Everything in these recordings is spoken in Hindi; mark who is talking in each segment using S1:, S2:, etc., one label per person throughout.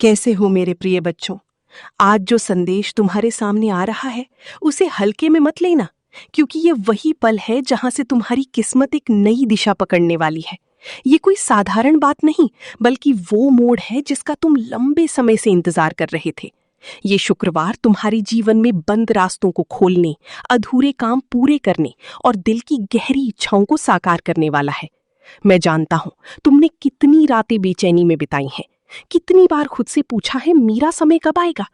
S1: कैसे हो मेरे प्रिय बच्चों। आज जो संदेश तुम्हारे सामने आ रहा है उसे हल्के में मत लेना, क्योंकि ये वही पल है जहां से तुम्हारी किस्मत एक नई दिशा पकड़ने वाली है। ये कोई साधारण बात नहीं, बल्कि वो मोड़ है जिसका तुम लंबे समय से इंतजार कर रहे थे। ये शुक्रवार तुम्हारे जीवन में बंद रास्तों को खोलने, अधूरे काम पूरे करने और दिल की गहरी इच्छाओं को साकार करने वाला है। मैं जानता हूं तुमने कितनी रातें बेचैनी में बिताई हैं, कितनी बार खुद से पूछा है मेरा समय कब आएगा।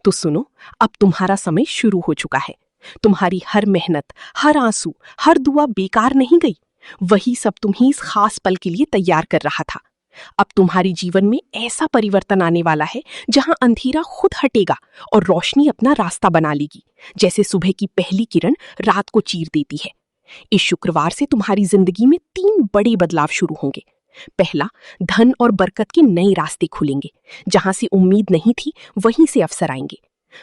S1: तो सुनो, अब तुम्हारा समय शुरू हो चुका है। तुम्हारी हर मेहनत, हर आंसू, हर दुआ बेकार नहीं गई। वही सब तुम्हें इस खास पल के लिए तैयार कर रहा था। अब तुम्हारी जीवन में ऐसा परिवर्तन आने वाला है जहां अंधेरा खुद हटेगा और रोशनी अपना रास्ता बना लेगी, जैसे सुबह की पहली किरण रात को चीर देती है। इस शुक्रवार से तुम्हारी जिंदगी में 3 बड़े बदलाव शुरू होंगे। पहला, धन और बरकत के नए रास्ते खुलेंगे। जहां से उम्मीद नहीं थी वहीं से अवसर आएंगे।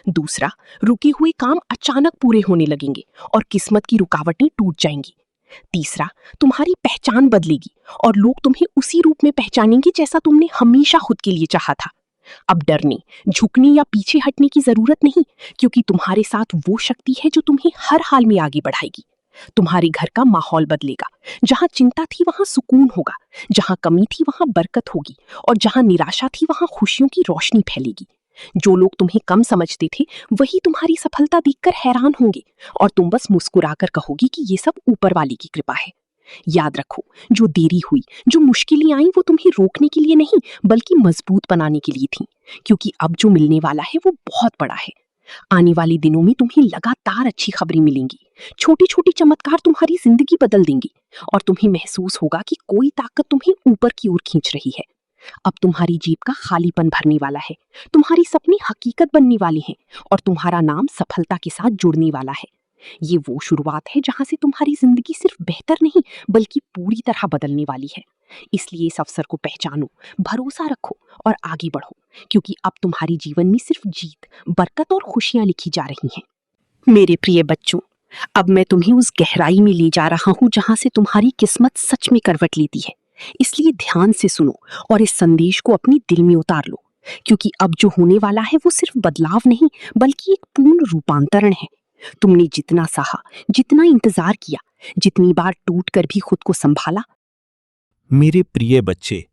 S1: दूसरा, रुके हुए काम अचानक पूरे होने लगेंगे और किस्मत की रुकावटें टूट जाएंगी। तीसरा, तुम्हारी पहचान बदलेगी और लोग तुम्हें उसी रूप में पहचानेंगे जैसा तुमने हमेशा खुद के लिए चाहा था। अब डरने, झुकने या पीछे हटने की जरूरत नहीं, क्योंकि तुम्हारे साथ वो शक्ति है जो तुम्हें हर हाल में आगे बढ़ाएगी। तुम्हारे घर का माहौल बदलेगा। जहां चिंता थी वहां सुकून होगा, जहां कमी थी वहां बरकत होगी और जहां निराशा थी वहां खुशियों की रोशनी फैलेगी। जो लोग तुम्हें कम समझते थे वही तुम्हारी सफलता देखकर हैरान होंगे और तुम बस मुस्कुराकर कहोगी कि ये सब ऊपर वाले की कृपा है। याद रखो, जो देरी हुई, जो मुश्किलें आई, वो तुम्हें रोकने के लिए नहीं बल्कि मजबूत बनाने के लिए थी, क्योंकि अब जो मिलने वाला है वो बहुत बड़ा है। आने वाले दिनों में तुम्हें लगातार अच्छी खबरें मिलेंगी। छोटी छोटी चमत्कार तुम्हारी जिंदगी बदल देंगी और तुम्हें महसूस होगा कि कोई ताकत तुम्हें ऊपर की ओर खींच रही है। अब तुम्हारी जेब का खालीपन भरने वाला है, तुम्हारी सपने हकीकत बनने वाली हैं और तुम्हारा नाम सफलता के साथ जुड़ने वाला है। ये वो शुरुआत है जहां से तुम्हारी जिंदगी सिर्फ बेहतर नहीं बल्कि पूरी तरह बदलने वाली है। इसलिए इस अवसर को पहचानो, भरोसा रखो और आगे बढ़ो, क्योंकि अब तुम्हारे जीवन में सिर्फ जीत, बरकत और खुशियां लिखी जा रही हैं। मेरे प्रिय बच्चों, अब मैं तुम्हें उस गहराई में ले जा रहा हूं जहां से तुम्हारी किस्मत सच में करवट लेती है। इसलिए ध्यान से सुनो और इस संदेश को अपने दिल में उतार लो, क्योंकि अब जो होने वाला है वो सिर्फ बदलाव नहीं बल्कि एक पूर्ण रूपांतरण है। तुमने जितना सहा, जितना इंतजार किया, जितनी बार टूट कर भी खुद को संभाला।
S2: मेरे प्रिय बच्चे,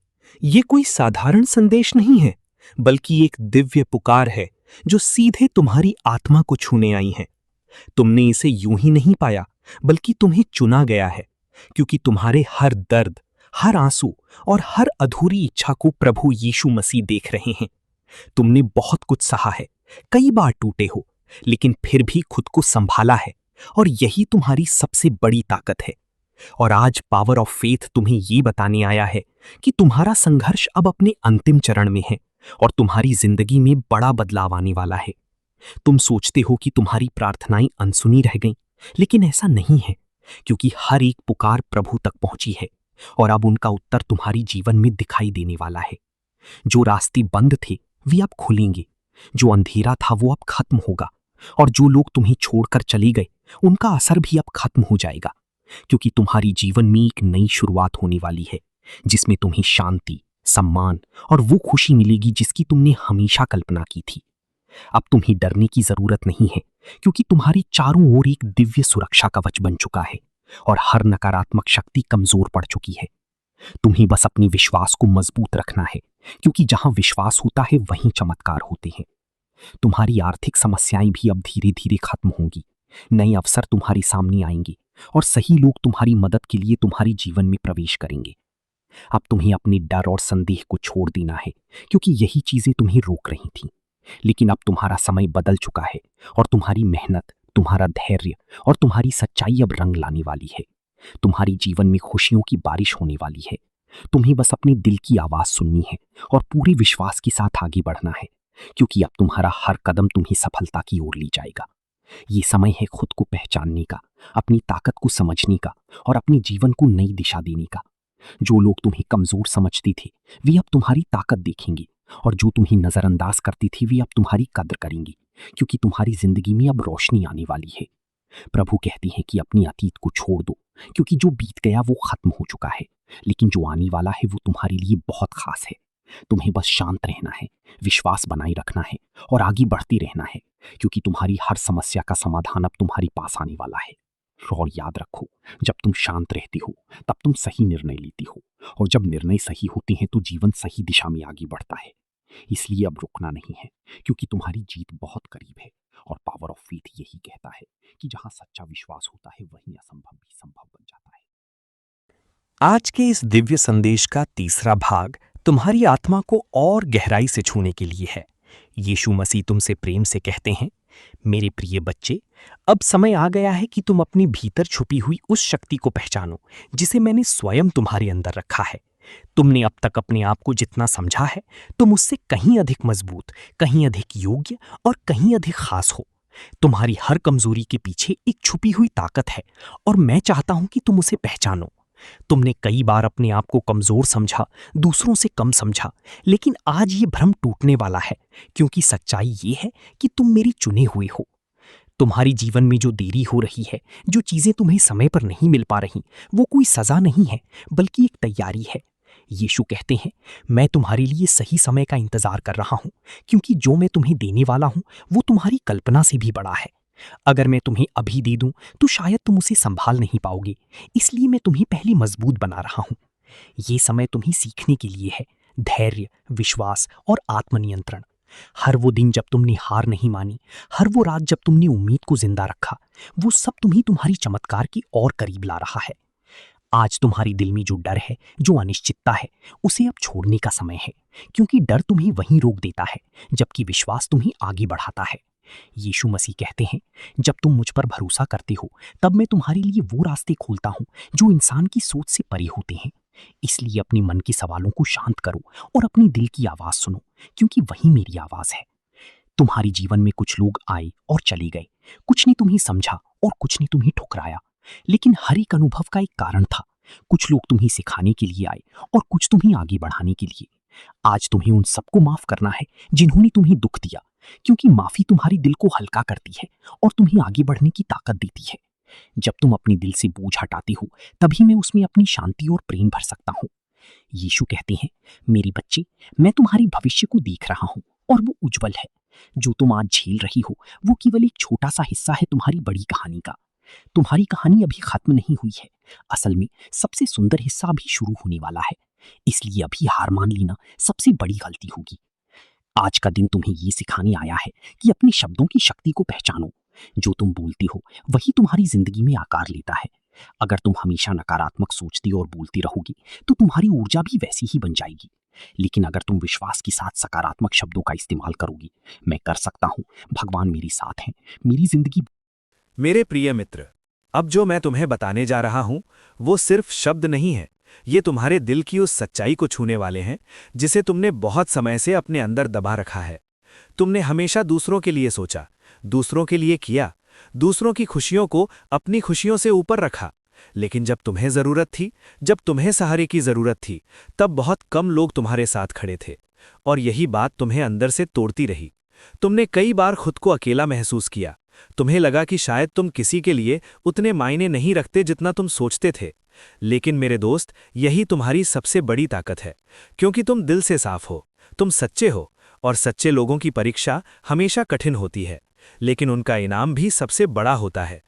S2: ये कोई साधारण संदेश नहीं है, बल्कि एक दिव्य पुकार है जो सीधे तुम्हारी आत्मा को छूने आई है। तुमने इसे यूं ही नहीं पाया, बल्कि तुम्हें चुना गया है, क्योंकि तुम्हारे हर दर्द, हर आंसू और हर अधूरी इच्छा को प्रभु यीशु मसीह देख रहे हैं। तुमने बहुत कुछ सहा है, कई बार टूटे हो, लेकिन फिर भी खुद को संभाला है और यही तुम्हारी सबसे बड़ी ताकत है। और आज पावर ऑफ फेथ तुम्हें ये बताने आया है कि तुम्हारा संघर्ष अब अपने अंतिम चरण में है और तुम्हारी जिंदगी में बड़ा बदलाव आने वाला है। तुम सोचते हो कि तुम्हारी प्रार्थनाएं अनसुनी रह गईं, लेकिन ऐसा नहीं है, क्योंकि हर एक पुकार प्रभु तक पहुंची है और अब उनका उत्तर तुम्हारी जीवन में दिखाई देने वाला है। जो रास्ते बंद थे वे अब खुलेंगे, जो अंधेरा था वो अब खत्म होगा और जो लोग तुम्हें छोड़कर चले गए उनका असर भी अब खत्म हो जाएगा, क्योंकि तुम्हारी जीवन में एक नई शुरुआत होने वाली है जिसमें तुम्हें शांति, सम्मान और वो खुशी मिलेगी जिसकी तुमने हमेशा कल्पना की थी। अब तुम्हें डरने की जरूरत नहीं है, क्योंकि तुम्हारे चारों ओर एक दिव्य सुरक्षा कवच बन चुका है और हर नकारात्मक शक्ति कमजोर पड़ चुकी है। तुम्हें बस अपने विश्वास को मजबूत रखना है, क्योंकि जहां विश्वास होता है वहीं चमत्कार होते हैं। तुम्हारी आर्थिक समस्याएं भी अब धीरे धीरे खत्म होंगी, नए अवसर तुम्हारे सामने आएंगे और सही लोग तुम्हारी मदद के लिए तुम्हारे जीवन में प्रवेश करेंगे। अब तुम्हें अपने डर और संदेह को छोड़ देना है, क्योंकि यही चीजें तुम्हें रोक रही थीं। लेकिन अब तुम्हारा समय बदल चुका है और तुम्हारी मेहनत, तुम्हारा धैर्य और तुम्हारी सच्चाई अब रंग लाने वाली है। तुम्हारी जीवन में खुशियों की बारिश होने वाली है। तुम्हें बस अपने दिल की आवाज सुननी है और पूरे विश्वास के साथ आगे बढ़ना है, क्योंकि अब तुम्हारा हर कदम तुम्हें सफलता की ओर ले जाएगा। ये समय है खुद को पहचानने का, अपनी ताकत को समझने का और अपने जीवन को नई दिशा देने का। जो लोग तुम्हें कमजोर समझते थे वे अब तुम्हारी ताकत देखेंगे और जो तुम्हें नजरअंदाज करती थी वे अब तुम्हारी कद्र करेंगी, क्योंकि तुम्हारी जिंदगी में अब रोशनी आने वाली है। प्रभु कहती हैं कि अपनी अतीत को छोड़ दो, क्योंकि जो बीत गया वो खत्म हो चुका है, लेकिन जो आने वाला है वो तुम्हारे लिए बहुत खास है।
S3: तुम्हें बस शांत रहना है, विश्वास बनाए रखना है और आगे बढ़ती रहना है, क्योंकि तुम्हारी हर समस्या का समाधान अब तुम्हारे पास आने वाला है। और याद रखो, जब तुम शांत रहती हो तब तुम सही निर्णय लेती हो, और जब निर्णय सही होते हैं तो जीवन सही दिशा में आगे बढ़ता है। इसलिए अब रुकना नहीं है, क्योंकि तुम्हारी जीत बहुत करीब है। और पावर ऑफ फेथ यही कहता है कि जहां सच्चा विश्वास होता है वहीं असंभव भी संभव बन जाता है।
S2: आज के इस दिव्य संदेश का तीसरा भाग तुम्हारी आत्मा को और गहराई से छूने के लिए है। यीशु मसीह तुमसे प्रेम से कहते हैं, मेरे प्रिय बच्चे, अब समय आ गया है कि तुम अपने भीतर छुपी हुई उस शक्ति को पहचानो जिसे मैंने स्वयं तुम्हारे अंदर रखा है। तुमने अब तक अपने आप को जितना समझा है, तुम उससे कहीं अधिक मजबूत, कहीं अधिक योग्य और कहीं अधिक खास हो। तुम्हारी हर कमजोरी के पीछे एक छुपी हुई ताकत है और मैं चाहता हूं कि तुम उसे पहचानो। तुमने कई बार अपने आप को कमजोर समझा, दूसरों से कम समझा, लेकिन आज ये भ्रम टूटने वाला है, क्योंकि सच्चाई ये है कि तुम मेरे चुने हुए हो। तुम्हारी जीवन में जो देरी हो रही है, जो चीजें तुम्हें समय पर नहीं मिल पा रही, वो कोई सजा नहीं है, बल्कि एक तैयारी है। यीशु कहते हैं, मैं तुम्हारे लिए सही समय का इंतजार कर रहा हूं, क्योंकि जो मैं तुम्हें देने वाला हूं वो तुम्हारी कल्पना से भी बड़ा है। अगर मैं तुम्हें अभी दे दूं तो शायद तुम उसे संभाल नहीं पाओगे, इसलिए मैं तुम्हें पहले मजबूत बना रहा हूं। ये समय तुम्हें सीखने के लिए है, धैर्य, विश्वास और आत्मनियंत्रण। हर वो दिन जब तुमने हार नहीं मानी, हर वो रात जब तुमने उम्मीद को जिंदा रखा, वो सब तुम्हें तुम्हारी चमत्कार की और करीब ला रहा है। आज तुम्हारे दिल में जो डर है, जो अनिश्चितता है, उसे अब छोड़ने का समय है, क्योंकि डर तुम्हें वहीं रोक देता है, जबकि विश्वास तुम्हें आगे बढ़ाता है। यीशु मसीह कहते हैं, जब तुम मुझ पर भरोसा करते हो, तब मैं तुम्हारे लिए वो रास्ते खोलता हूं जो इंसान की सोच से परे होते हैं। इसलिए अपने मन के सवालों को शांत करो और अपने दिल की आवाज सुनो, क्योंकि वही मेरी आवाज है। तुम्हारे जीवन में कुछ लोग आए और चले गए, कुछ ने तुम्हें समझा और कुछ ने तुम्हें ठुकराया, लेकिन हर एक अनुभव का एक कारण था। कुछ लोग तुम्हें सिखाने के लिए आए और कुछ तुम्हें आगे बढ़ाने के लिए। आज तुम्हें उन सबको माफ करना है जिन्होंने तुम्हें दुख दिया, क्योंकि माफी तुम्हारे दिल को हल्का करती है और तुम्हें आगे बढ़ने की ताकत देती है। जब तुम अपने दिल से बोझ हटाते हो, तभी मैं उसमें अपनी शांति और प्रेम भर सकता हूँ। यीशु कहते हैं, मेरे बच्चे, मैं तुम्हारे भविष्य को देख रहा हूँ और वो उज्जवल है। जो तुम आज झेल रही हो वो केवल एक छोटा सा हिस्सा है तुम्हारी बड़ी कहानी का। तुम्हारी कहानी अभी खत्म नहीं हुई है। असल में सबसे सुंदर हिस्सा अभी शुरू होने वाला है। इसलिए अभी हार मान लेना सबसे बड़ी गलती होगी। आज का दिन तुम्हें ये सिखाने आया है कि अपने शब्दों की शक्ति को पहचानो। जो तुम बोलती हो वही तुम्हारी जिंदगी में आकार लेता है। अगर तुम हमेशा नकारात्मक सोचती और बोलती रहोगी तो तुम्हारी ऊर्जा भी वैसी ही बन जाएगी। लेकिन अगर तुम विश्वास के साथ सकारात्मक शब्दों का इस्तेमाल करोगी, मैं कर सकता हूँ, भगवान मेरे साथ हैं, मेरी जिंदगी।
S4: मेरे प्रिय मित्र, अब जो मैं तुम्हें बताने जा रहा हूं वो सिर्फ शब्द नहीं है। ये तुम्हारे दिल की उस सच्चाई को छूने वाले हैं जिसे तुमने बहुत समय से अपने अंदर दबा रखा है। तुमने हमेशा दूसरों के लिए सोचा, दूसरों के लिए किया, दूसरों की खुशियों को अपनी खुशियों से ऊपर रखा। लेकिन जब तुम्हें जरूरत थी, जब तुम्हें सहारे की जरूरत थी, तब बहुत कम लोग तुम्हारे साथ खड़े थे और यही बात तुम्हें अंदर से तोड़ती रही। तुमने कई बार खुद को अकेला महसूस किया। तुम्हें लगा कि शायद तुम किसी के लिए उतने मायने नहीं रखते जितना तुम सोचते थे। लेकिन मेरे दोस्त, यही तुम्हारी सबसे बड़ी ताकत है, क्योंकि तुम दिल से साफ हो, तुम सच्चे हो, और सच्चे लोगों की परीक्षा हमेशा कठिन होती है, लेकिन उनका इनाम भी सबसे बड़ा होता है।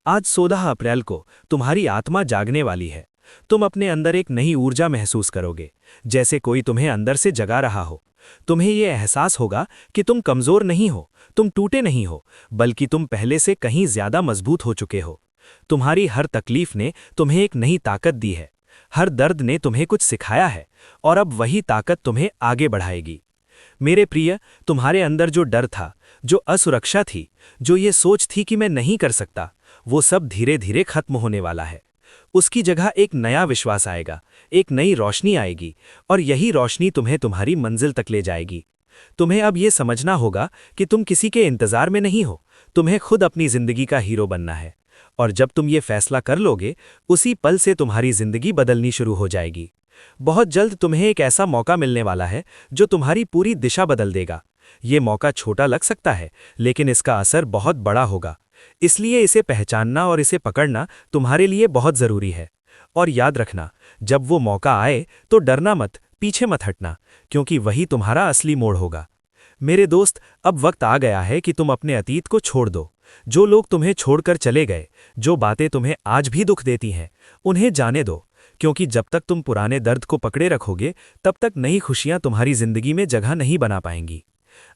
S4: आज 14 अप्रैल को तुम्हारी आत्मा जागने वाली है। तुम अपने अंदर एक नई ऊर्जा महसूस करोगे, जैसे कोई तुम्हें अंदर से जगा रहा हो। तुम्हें यह एहसास होगा कि तुम कमजोर नहीं हो, तुम टूटे नहीं हो, बल्कि तुम पहले से कहीं ज्यादा मजबूत हो चुके हो। तुम्हारी हर तकलीफ ने तुम्हें एक नई ताकत दी है, हर दर्द ने तुम्हें कुछ सिखाया है, और अब वही ताकत तुम्हें आगे बढ़ाएगी। मेरे प्रिय, तुम्हारे अंदर जो डर था, जो असुरक्षा थी, जो ये सोच थी कि मैं नहीं कर सकता, वो सब धीरे धीरे खत्म होने वाला है। उसकी जगह एक नया विश्वास आएगा, एक नई रोशनी आएगी, और यही रोशनी तुम्हें तुम्हारी मंजिल तक ले जाएगी। तुम्हें अब ये समझना होगा कि तुम किसी के इंतजार में नहीं हो, तुम्हें खुद अपनी जिंदगी का हीरो बनना है। और जब तुम ये फैसला कर लोगे, उसी पल से तुम्हारी जिंदगी बदलनी शुरू हो जाएगी। बहुत जल्द तुम्हें एक ऐसा मौका मिलने वाला है जो तुम्हारी पूरी दिशा बदल देगा। ये मौका छोटा लग सकता है, लेकिन इसका असर बहुत बड़ा होगा। इसलिए इसे पहचानना और इसे पकड़ना तुम्हारे लिए बहुत जरूरी है। और याद रखना, जब वो मौका आए तो डरना मत, पीछे मत हटना, क्योंकि वही तुम्हारा असली मोड़ होगा। मेरे दोस्त, अब वक्त आ गया है कि तुम अपने अतीत को छोड़ दो। जो लोग तुम्हें छोड़कर चले गए, जो बातें तुम्हें आज भी दुख देती हैं, उन्हें जाने दो, क्योंकि जब तक तुम पुराने दर्द को पकड़े रखोगे, तब तक नई खुशियां तुम्हारी जिंदगी में जगह नहीं बना पाएंगी।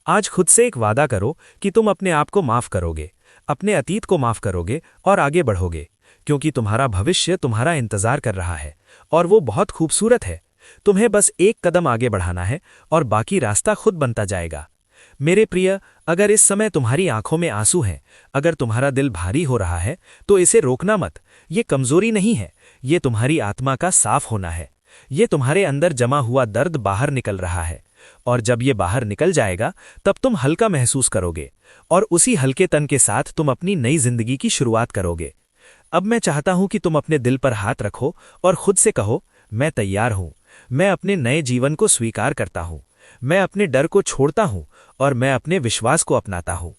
S4: आज खुद से एक वादा करो कि तुम अपने आप को माफ करोगे, अपने अतीत को माफ करोगे और आगे बढ़ोगे, क्योंकि तुम्हारा भविष्य तुम्हारा इंतजार कर रहा है और वो बहुत खूबसूरत है। तुम्हें बस एक कदम आगे बढ़ाना है और बाकी रास्ता खुद बनता जाएगा। मेरे प्रिय, अगर इस समय तुम्हारी आंखों में आंसू हैं, अगर तुम्हारा दिल भारी हो रहा है, तो इसे रोकना मत। ये कमजोरी नहीं है, ये तुम्हारी आत्मा का साफ होना है। ये तुम्हारे अंदर जमा हुआ दर्द बाहर निकल रहा है, और जब ये बाहर निकल जाएगा तब तुम हल्का महसूस करोगे, और उसी हल्के तन के साथ तुम अपनी नई जिंदगी की शुरुआत करोगे। अब मैं चाहता हूं कि तुम अपने दिल पर हाथ रखो और खुद से कहो, मैं तैयार हूं, मैं अपने नए जीवन को स्वीकार करता हूं, मैं अपने डर को छोड़ता हूं और मैं अपने विश्वास को अपनाता हूं।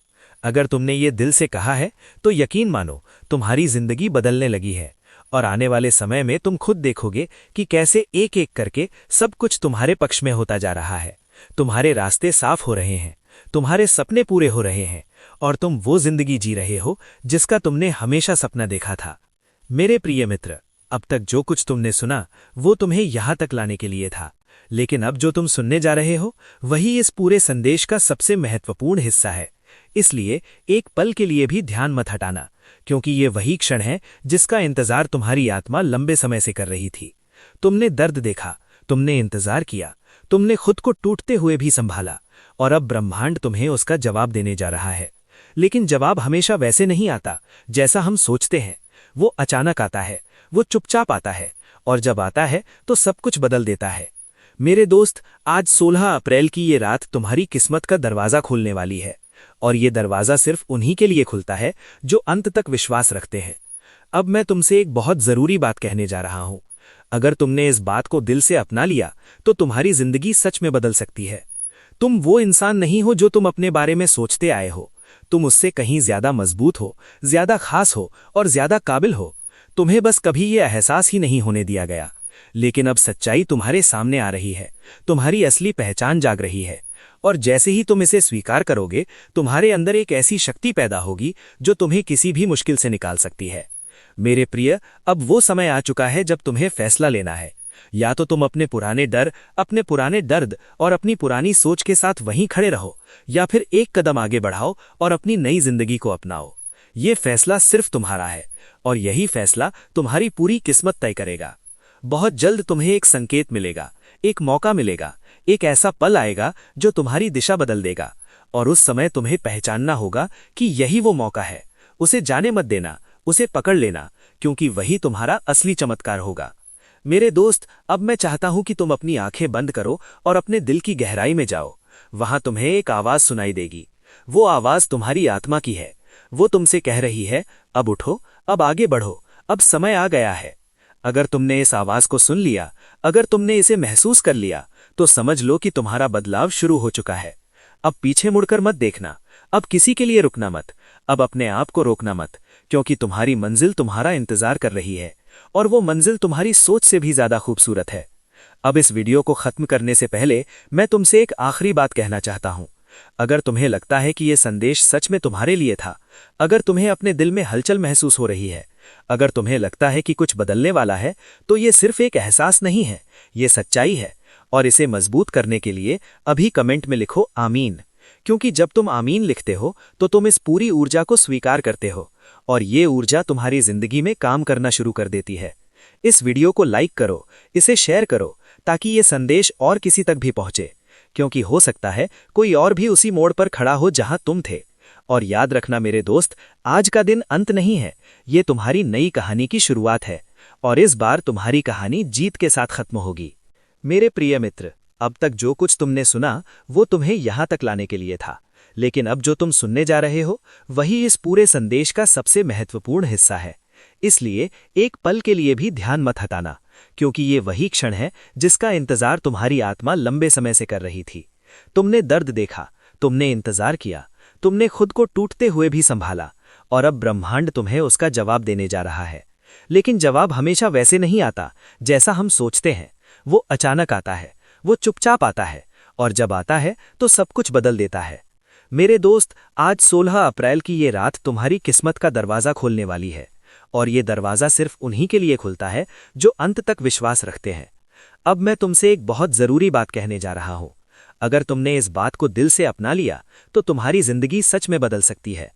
S4: अगर तुमने ये दिल से कहा है तो यकीन मानो, तुम्हारी जिंदगी बदलने लगी है, और आने वाले समय में तुम खुद देखोगे कि कैसे एक एक करके सब कुछ तुम्हारे पक्ष में होता जा रहा है। तुम्हारे रास्ते साफ हो रहे हैं, तुम्हारे सपने पूरे हो रहे हैं, और तुम वो जिंदगी जी रहे हो जिसका तुमने हमेशा सपना देखा था। मेरे प्रिय मित्र, अब तक जो कुछ तुमने सुना वो तुम्हें यहां तक लाने के लिए था, लेकिन अब जो तुम सुनने जा रहे हो वही इस पूरे संदेश का सबसे महत्वपूर्ण हिस्सा है। इसलिए एक पल के लिए भी ध्यान मत हटाना, क्योंकि ये वही क्षण है जिसका इंतजार तुम्हारी आत्मा लंबे समय से कर रही थी। तुमने दर्द देखा, तुमने इंतजार किया, तुमने खुद को टूटते हुए भी संभाला, और अब ब्रह्मांड तुम्हें उसका जवाब देने जा रहा है। लेकिन जवाब हमेशा वैसे नहीं आता जैसा हम सोचते हैं। वो अचानक आता है, वो चुपचाप आता है, और जब आता है तो सब कुछ बदल देता है। मेरे दोस्त, आज 16 अप्रैल की ये रात तुम्हारी किस्मत का दरवाजा खोलने वाली है, और ये दरवाजा सिर्फ उन्हीं के लिए खुलता है जो अंत तक विश्वास रखते हैं। अब मैं तुमसे एक बहुत जरूरी बात कहने जा रहा हूं। अगर तुमने इस बात को दिल से अपना लिया तो तुम्हारी जिंदगी सच में बदल सकती है। तुम वो इंसान नहीं हो जो तुम अपने बारे में सोचते आए हो। तुम उससे कहीं ज्यादा मजबूत हो, ज्यादा खास हो और ज्यादा काबिल हो। तुम्हें बस कभी ये एहसास ही नहीं होने दिया गया। लेकिन अब सच्चाई तुम्हारे सामने आ रही है, तुम्हारी असली पहचान जाग रही है, और जैसे ही तुम इसे स्वीकार करोगे, तुम्हारे अंदर एक ऐसी शक्ति पैदा होगी जो तुम्हें किसी भी मुश्किल से निकाल सकती है। मेरे प्रिय, अब वो समय आ चुका है जब तुम्हें फैसला लेना है। या तो तुम अपने पुराने डर, अपने पुराने दर्द और अपनी पुरानी सोच के साथ वहीं खड़े रहो, या फिर एक कदम आगे बढ़ाओ और अपनी नई जिंदगी को अपनाओ। ये फैसला सिर्फ तुम्हारा है, और यही फैसला तुम्हारी पूरी किस्मत तय करेगा। बहुत जल्द तुम्हें एक संकेत मिलेगा, एक मौका मिलेगा, एक ऐसा पल आएगा जो तुम्हारी दिशा बदल देगा, और उस समय तुम्हें पहचानना होगा कि यही वो मौका है। उसे जाने मत देना, उसे पकड़ लेना, क्योंकि वही तुम्हारा असली चमत्कार होगा। मेरे दोस्त, अब मैं चाहता हूं कि तुम अपनी आंखें बंद करो और अपने दिल की गहराई में जाओ। वहां तुम्हें एक आवाज सुनाई देगी। वो आवाज तुम्हारी आत्मा की है। वो तुमसे कह रही है, अब उठो, अब आगे बढ़ो, अब समय आ गया है। अगर तुमने इस आवाज को सुन लिया, अगर तुमने इसे महसूस कर लिया, तो समझ लो कि तुम्हारा बदलाव शुरू हो चुका है। अब पीछे मुड़कर मत देखना, अब किसी के लिए रुकना मत, अब अपने आप को रोकना मत, क्योंकि तुम्हारी मंजिल तुम्हारा इंतजार कर रही है, और वो मंजिल तुम्हारी सोच से भी ज्यादा खूबसूरत है। अब इस वीडियो को खत्म करने से पहले मैं तुमसे एक आखिरी बात कहना चाहता हूं। अगर तुम्हें लगता है कि यह संदेश सच में तुम्हारे लिए था, अगर तुम्हें अपने दिल में हलचल महसूस हो रही है, अगर तुम्हें लगता है कि कुछ बदलने वाला है, तो ये सिर्फ एक एहसास नहीं है, ये सच्चाई है। और इसे मजबूत करने के लिए अभी कमेंट में लिखो आमीन, क्योंकि जब तुम आमीन लिखते हो तो तुम इस पूरी ऊर्जा को स्वीकार करते हो, और ये ऊर्जा तुम्हारी जिंदगी में काम करना शुरू कर देती है। इस वीडियो को लाइक करो, इसे शेयर करो, ताकि ये संदेश और किसी तक भी पहुंचे, क्योंकि हो सकता है कोई और भी उसी मोड़ पर खड़ा हो जहां तुम थे। और याद रखना मेरे दोस्त, आज का दिन अंत नहीं है, ये तुम्हारी नई कहानी की शुरुआत है, और इस बार तुम्हारी कहानी जीत के साथ खत्म होगी। मेरे प्रिय मित्र, अब तक जो कुछ तुमने सुना वो तुम्हें यहां तक लाने के लिए था, लेकिन अब जो तुम सुनने जा रहे हो वही इस पूरे संदेश का सबसे महत्वपूर्ण हिस्सा है। इसलिए एक पल के लिए भी ध्यान मत हटाना, क्योंकि ये वही क्षण है जिसका इंतजार तुम्हारी आत्मा लंबे समय से कर रही थी। तुमने दर्द देखा, तुमने इंतजार किया, तुमने खुद को टूटते हुए भी संभाला, और अब ब्रह्मांड तुम्हें उसका जवाब देने जा रहा है। लेकिन जवाब हमेशा वैसे नहीं आता जैसा हम सोचते हैं। वो अचानक आता है, वो चुपचाप आता है, और जब आता है तो सब कुछ बदल देता है। मेरे दोस्त, आज 16 अप्रैल की ये रात तुम्हारी किस्मत का दरवाज़ा खोलने वाली है, और ये दरवाज़ा सिर्फ उन्हीं के लिए खुलता है जो अंत तक विश्वास रखते हैं। अब मैं तुमसे एक बहुत ज़रूरी बात कहने जा रहा हूँ। अगर तुमने इस बात को दिल से अपना लिया तो तुम्हारी ज़िंदगी सच में बदल सकती है।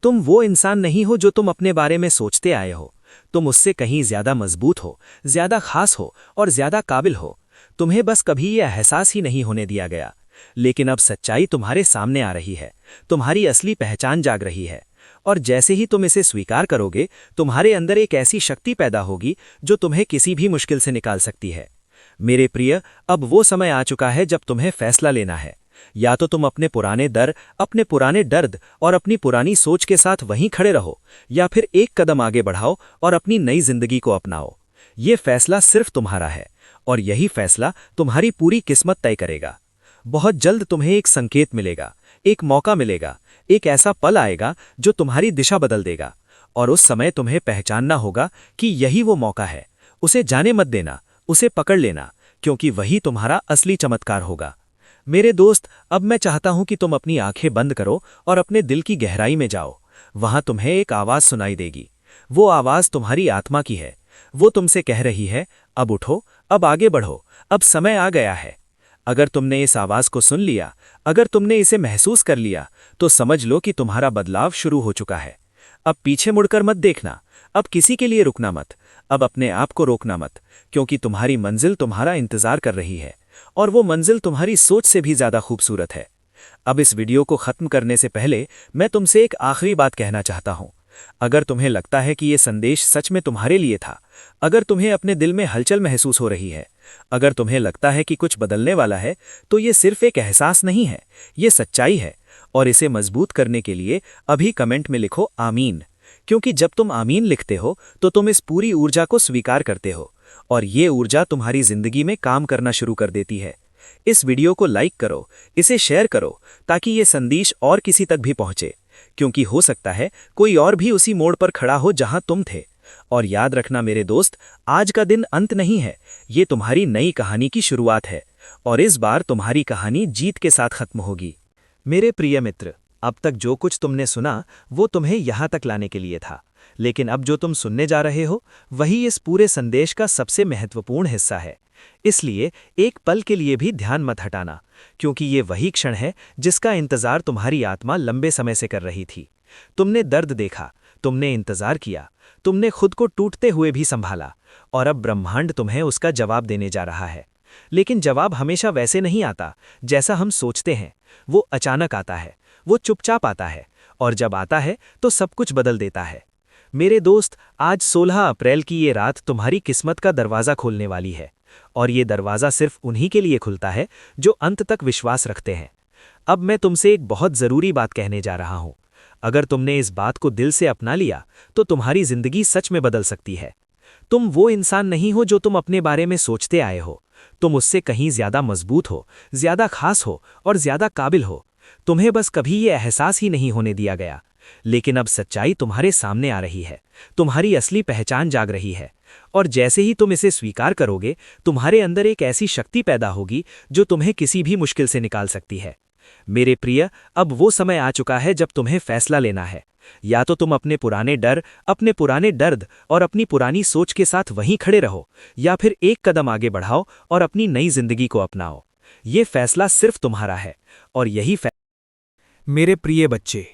S4: तुम वो इंसान नहीं हो जो तुम अपने बारे में सोचते आए हो। तुम उससे कहीं ज़्यादा मजबूत हो, ज़्यादा खास हो और ज़्यादा काबिल हो। तुम्हें बस कभी यह एहसास ही नहीं होने दिया गया। लेकिन अब सच्चाई तुम्हारे सामने आ रही है, तुम्हारी असली पहचान जाग रही है, और जैसे ही तुम इसे स्वीकार करोगे, तुम्हारे अंदर एक ऐसी शक्ति पैदा होगी जो तुम्हें किसी भी मुश्किल से निकाल सकती है। मेरे प्रिय, अब वो समय आ चुका है जब तुम्हें फैसला लेना है। या तो तुम अपने पुराने डर, अपने पुराने दर्द और अपनी पुरानी सोच के साथ वहीं खड़े रहो, या फिर एक कदम आगे बढ़ाओ और अपनी नई जिंदगी को अपनाओ। ये फैसला सिर्फ तुम्हारा है, और यही फैसला तुम्हारी पूरी किस्मत तय करेगा। बहुत जल्द तुम्हें एक संकेत मिलेगा, एक मौका मिलेगा, एक ऐसा पल आएगा जो तुम्हारी दिशा बदल देगा, और उस समय तुम्हें पहचानना होगा कि यही वो मौका है। उसे जाने मत देना, उसे पकड़ लेना, क्योंकि वही तुम्हारा असली चमत्कार होगा। मेरे दोस्त, अब मैं चाहता हूं कि तुम अपनी आंखें बंद करो और अपने दिल की गहराई में जाओ। वहां तुम्हें एक आवाज सुनाई देगी। वो आवाज तुम्हारी आत्मा की है। वो तुमसे कह रही है, अब उठो, अब आगे बढ़ो, अब समय आ गया है। अगर तुमने इस आवाज को सुन लिया, अगर तुमने इसे महसूस कर लिया, तो समझ लो कि तुम्हारा बदलाव शुरू हो चुका है। अब पीछे मुड़कर मत देखना, अब किसी के लिए रुकना मत, अब अपने आप को रोकना मत, क्योंकि तुम्हारी मंजिल तुम्हारा इंतजार कर रही है, और वो मंजिल तुम्हारी सोच से भी ज्यादा खूबसूरत है। अब इस वीडियो को खत्म करने से पहले मैं तुमसे एक आखिरी बात कहना चाहता हूं। अगर तुम्हें लगता है कि ये संदेश सच में तुम्हारे लिए था, अगर तुम्हें अपने दिल में हलचल महसूस हो रही है, अगर तुम्हें लगता है कि कुछ बदलने वाला है, तो ये सिर्फ एक एहसास नहीं है, ये सच्चाई है। और इसे मजबूत करने के लिए अभी कमेंट में लिखो आमीन, क्योंकि जब तुम आमीन लिखते हो तो तुम इस पूरी ऊर्जा को स्वीकार करते हो, और ये ऊर्जा तुम्हारी जिंदगी में काम करना शुरू कर देती है। इस वीडियो को लाइक करो, इसे शेयर करो, ताकि ये संदेश और किसी तक भी पहुंचे, क्योंकि हो सकता है कोई और भी उसी मोड़ पर खड़ा हो जहां तुम थे। और याद रखना मेरे दोस्त, आज का दिन अंत नहीं है, ये तुम्हारी नई कहानी की शुरुआत है, और इस बार तुम्हारी कहानी जीत के साथ खत्म होगी। मेरे प्रिय मित्र, अब तक जो कुछ तुमने सुना वो तुम्हें यहां तक लाने के लिए था, लेकिन अब जो तुम सुनने जा रहे हो वही इस पूरे संदेश का सबसे महत्वपूर्ण हिस्सा है। इसलिए एक पल के लिए भी ध्यान मत हटाना, क्योंकि ये वही क्षण है जिसका इंतजार तुम्हारी आत्मा लंबे समय से कर रही थी। तुमने दर्द देखा, तुमने इंतजार किया, तुमने खुद को टूटते हुए भी संभाला, और अब ब्रह्मांड तुम्हें उसका जवाब देने जा रहा है। लेकिन जवाब हमेशा वैसे नहीं आता जैसा हम सोचते हैं। वो अचानक आता है, वो चुपचाप आता है, और जब आता है तो सब कुछ बदल देता है। मेरे दोस्त, आज 16 अप्रैल की ये रात तुम्हारी किस्मत का दरवाज़ा खोलने वाली है, और ये दरवाज़ा सिर्फ उन्हीं के लिए खुलता है जो अंत तक विश्वास रखते हैं। अब मैं तुमसे एक बहुत ज़रूरी बात कहने जा रहा हूँ। अगर तुमने इस बात को दिल से अपना लिया तो तुम्हारी ज़िंदगी सच में बदल सकती है। तुम वो इंसान नहीं हो जो तुम अपने बारे में सोचते आए हो। तुम उससे कहीं ज़्यादा मजबूत हो, ज़्यादा खास हो और ज़्यादा काबिल हो। तुम्हें बस कभी ये एहसास ही नहीं होने दिया गया। लेकिन अब सच्चाई तुम्हारे सामने आ रही है, तुम्हारी असली पहचान जाग रही है, और जैसे ही तुम इसे स्वीकार करोगे, तुम्हारे अंदर एक ऐसी शक्ति पैदा होगी जो तुम्हें किसी भी मुश्किल से निकाल सकती है। मेरे प्रिय, अब वो समय आ चुका है जब तुम्हें फैसला लेना है। या तो तुम अपने पुराने डर, अपने पुराने दर्द और अपनी पुरानी सोच के साथ वहीं खड़े रहो, या फिर एक कदम आगे बढ़ाओ और अपनी नई जिंदगी को अपनाओ। ये फैसला सिर्फ तुम्हारा है, और यही
S2: मेरे प्रिय बच्चे,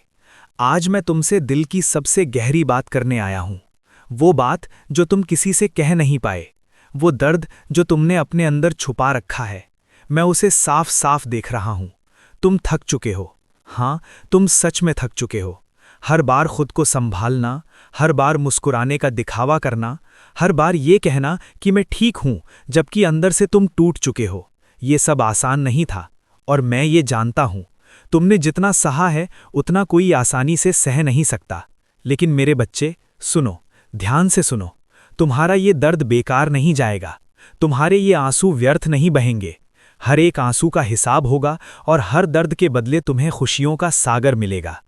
S2: आज मैं तुमसे दिल की सबसे गहरी बात करने आया हूं। वो बात जो तुम किसी से कह नहीं पाए, वो दर्द जो तुमने अपने अंदर छुपा रखा है। मैं उसे साफ साफ देख रहा हूं। तुम थक चुके हो। हाँ, तुम सच में थक चुके हो। हर बार खुद को संभालना, हर बार मुस्कुराने का दिखावा करना, हर बार ये कहना कि मैं ठीक हूं, जबकि अंदर से तुम टूट चुके हो। ये सब आसान नहीं था, और मैं ये जानता हूं। तुमने जितना सहा है उतना कोई आसानी से सह नहीं सकता। लेकिन मेरे बच्चे, सुनो, ध्यान से सुनो। तुम्हारा ये दर्द बेकार नहीं जाएगा। तुम्हारे ये आंसू व्यर्थ नहीं बहेंगे। हर एक आंसू का हिसाब होगा, और हर दर्द के बदले तुम्हें खुशियों का सागर मिलेगा।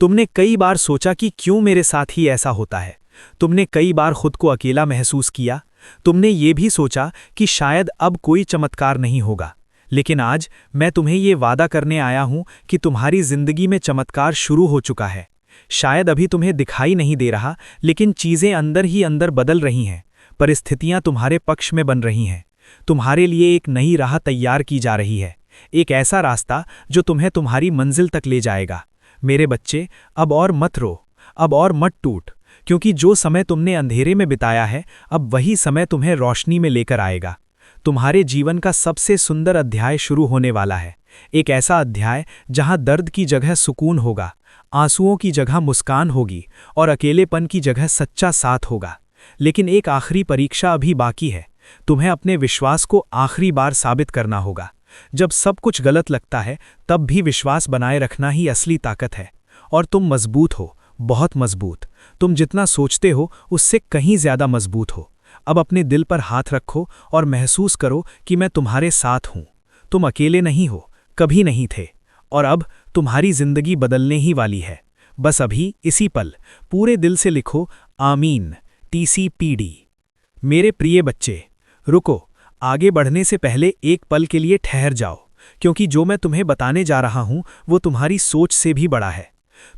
S2: तुमने कई बार सोचा कि क्यों मेरे साथ ही ऐसा होता है। तुमने कई बार खुद को अकेला महसूस किया। तुमने ये भी सोचा कि शायद अब कोई चमत्कार नहीं होगा।
S4: लेकिन आज मैं तुम्हें ये वादा करने आया हूं कि तुम्हारी जिंदगी में चमत्कार शुरू हो चुका है। शायद अभी तुम्हें दिखाई नहीं दे रहा, लेकिन चीजें अंदर ही अंदर बदल रही हैं। परिस्थितियां तुम्हारे पक्ष में बन रही हैं। तुम्हारे लिए एक नई राह तैयार की जा रही है, एक ऐसा रास्ता जो तुम्हें तुम्हारी मंजिल तक ले जाएगा। मेरे बच्चे, अब और मत रो, अब और मत टूट, क्योंकि जो समय तुमने अंधेरे में बिताया है, अब वही समय तुम्हें रोशनी में लेकर आएगा। तुम्हारे जीवन का सबसे सुंदर अध्याय शुरू होने वाला है, एक ऐसा अध्याय जहां दर्द की जगह सुकून होगा, आंसुओं की जगह मुस्कान होगी और अकेलेपन की जगह सच्चा साथ होगा। लेकिन एक आखिरी परीक्षा अभी बाकी है। तुम्हें अपने विश्वास को आखिरी बार साबित करना होगा। जब सब कुछ गलत लगता है, तब भी विश्वास बनाए रखना ही असली ताकत है। और तुम मजबूत हो, बहुत मजबूत। तुम जितना सोचते हो उससे कहीं ज्यादा मजबूत हो। अब अपने दिल पर हाथ रखो और महसूस करो कि मैं तुम्हारे साथ हूं। तुम अकेले नहीं हो, कभी नहीं थे, और अब तुम्हारी जिंदगी बदलने ही वाली है। बस अभी इसी पल पूरे दिल से लिखो, आमीन, TCPD। मेरे प्रिय बच्चे, रुको, आगे बढ़ने से पहले एक पल के लिए ठहर जाओ, क्योंकि जो मैं तुम्हें बताने जा रहा हूं वो तुम्हारी सोच से भी बड़ा है।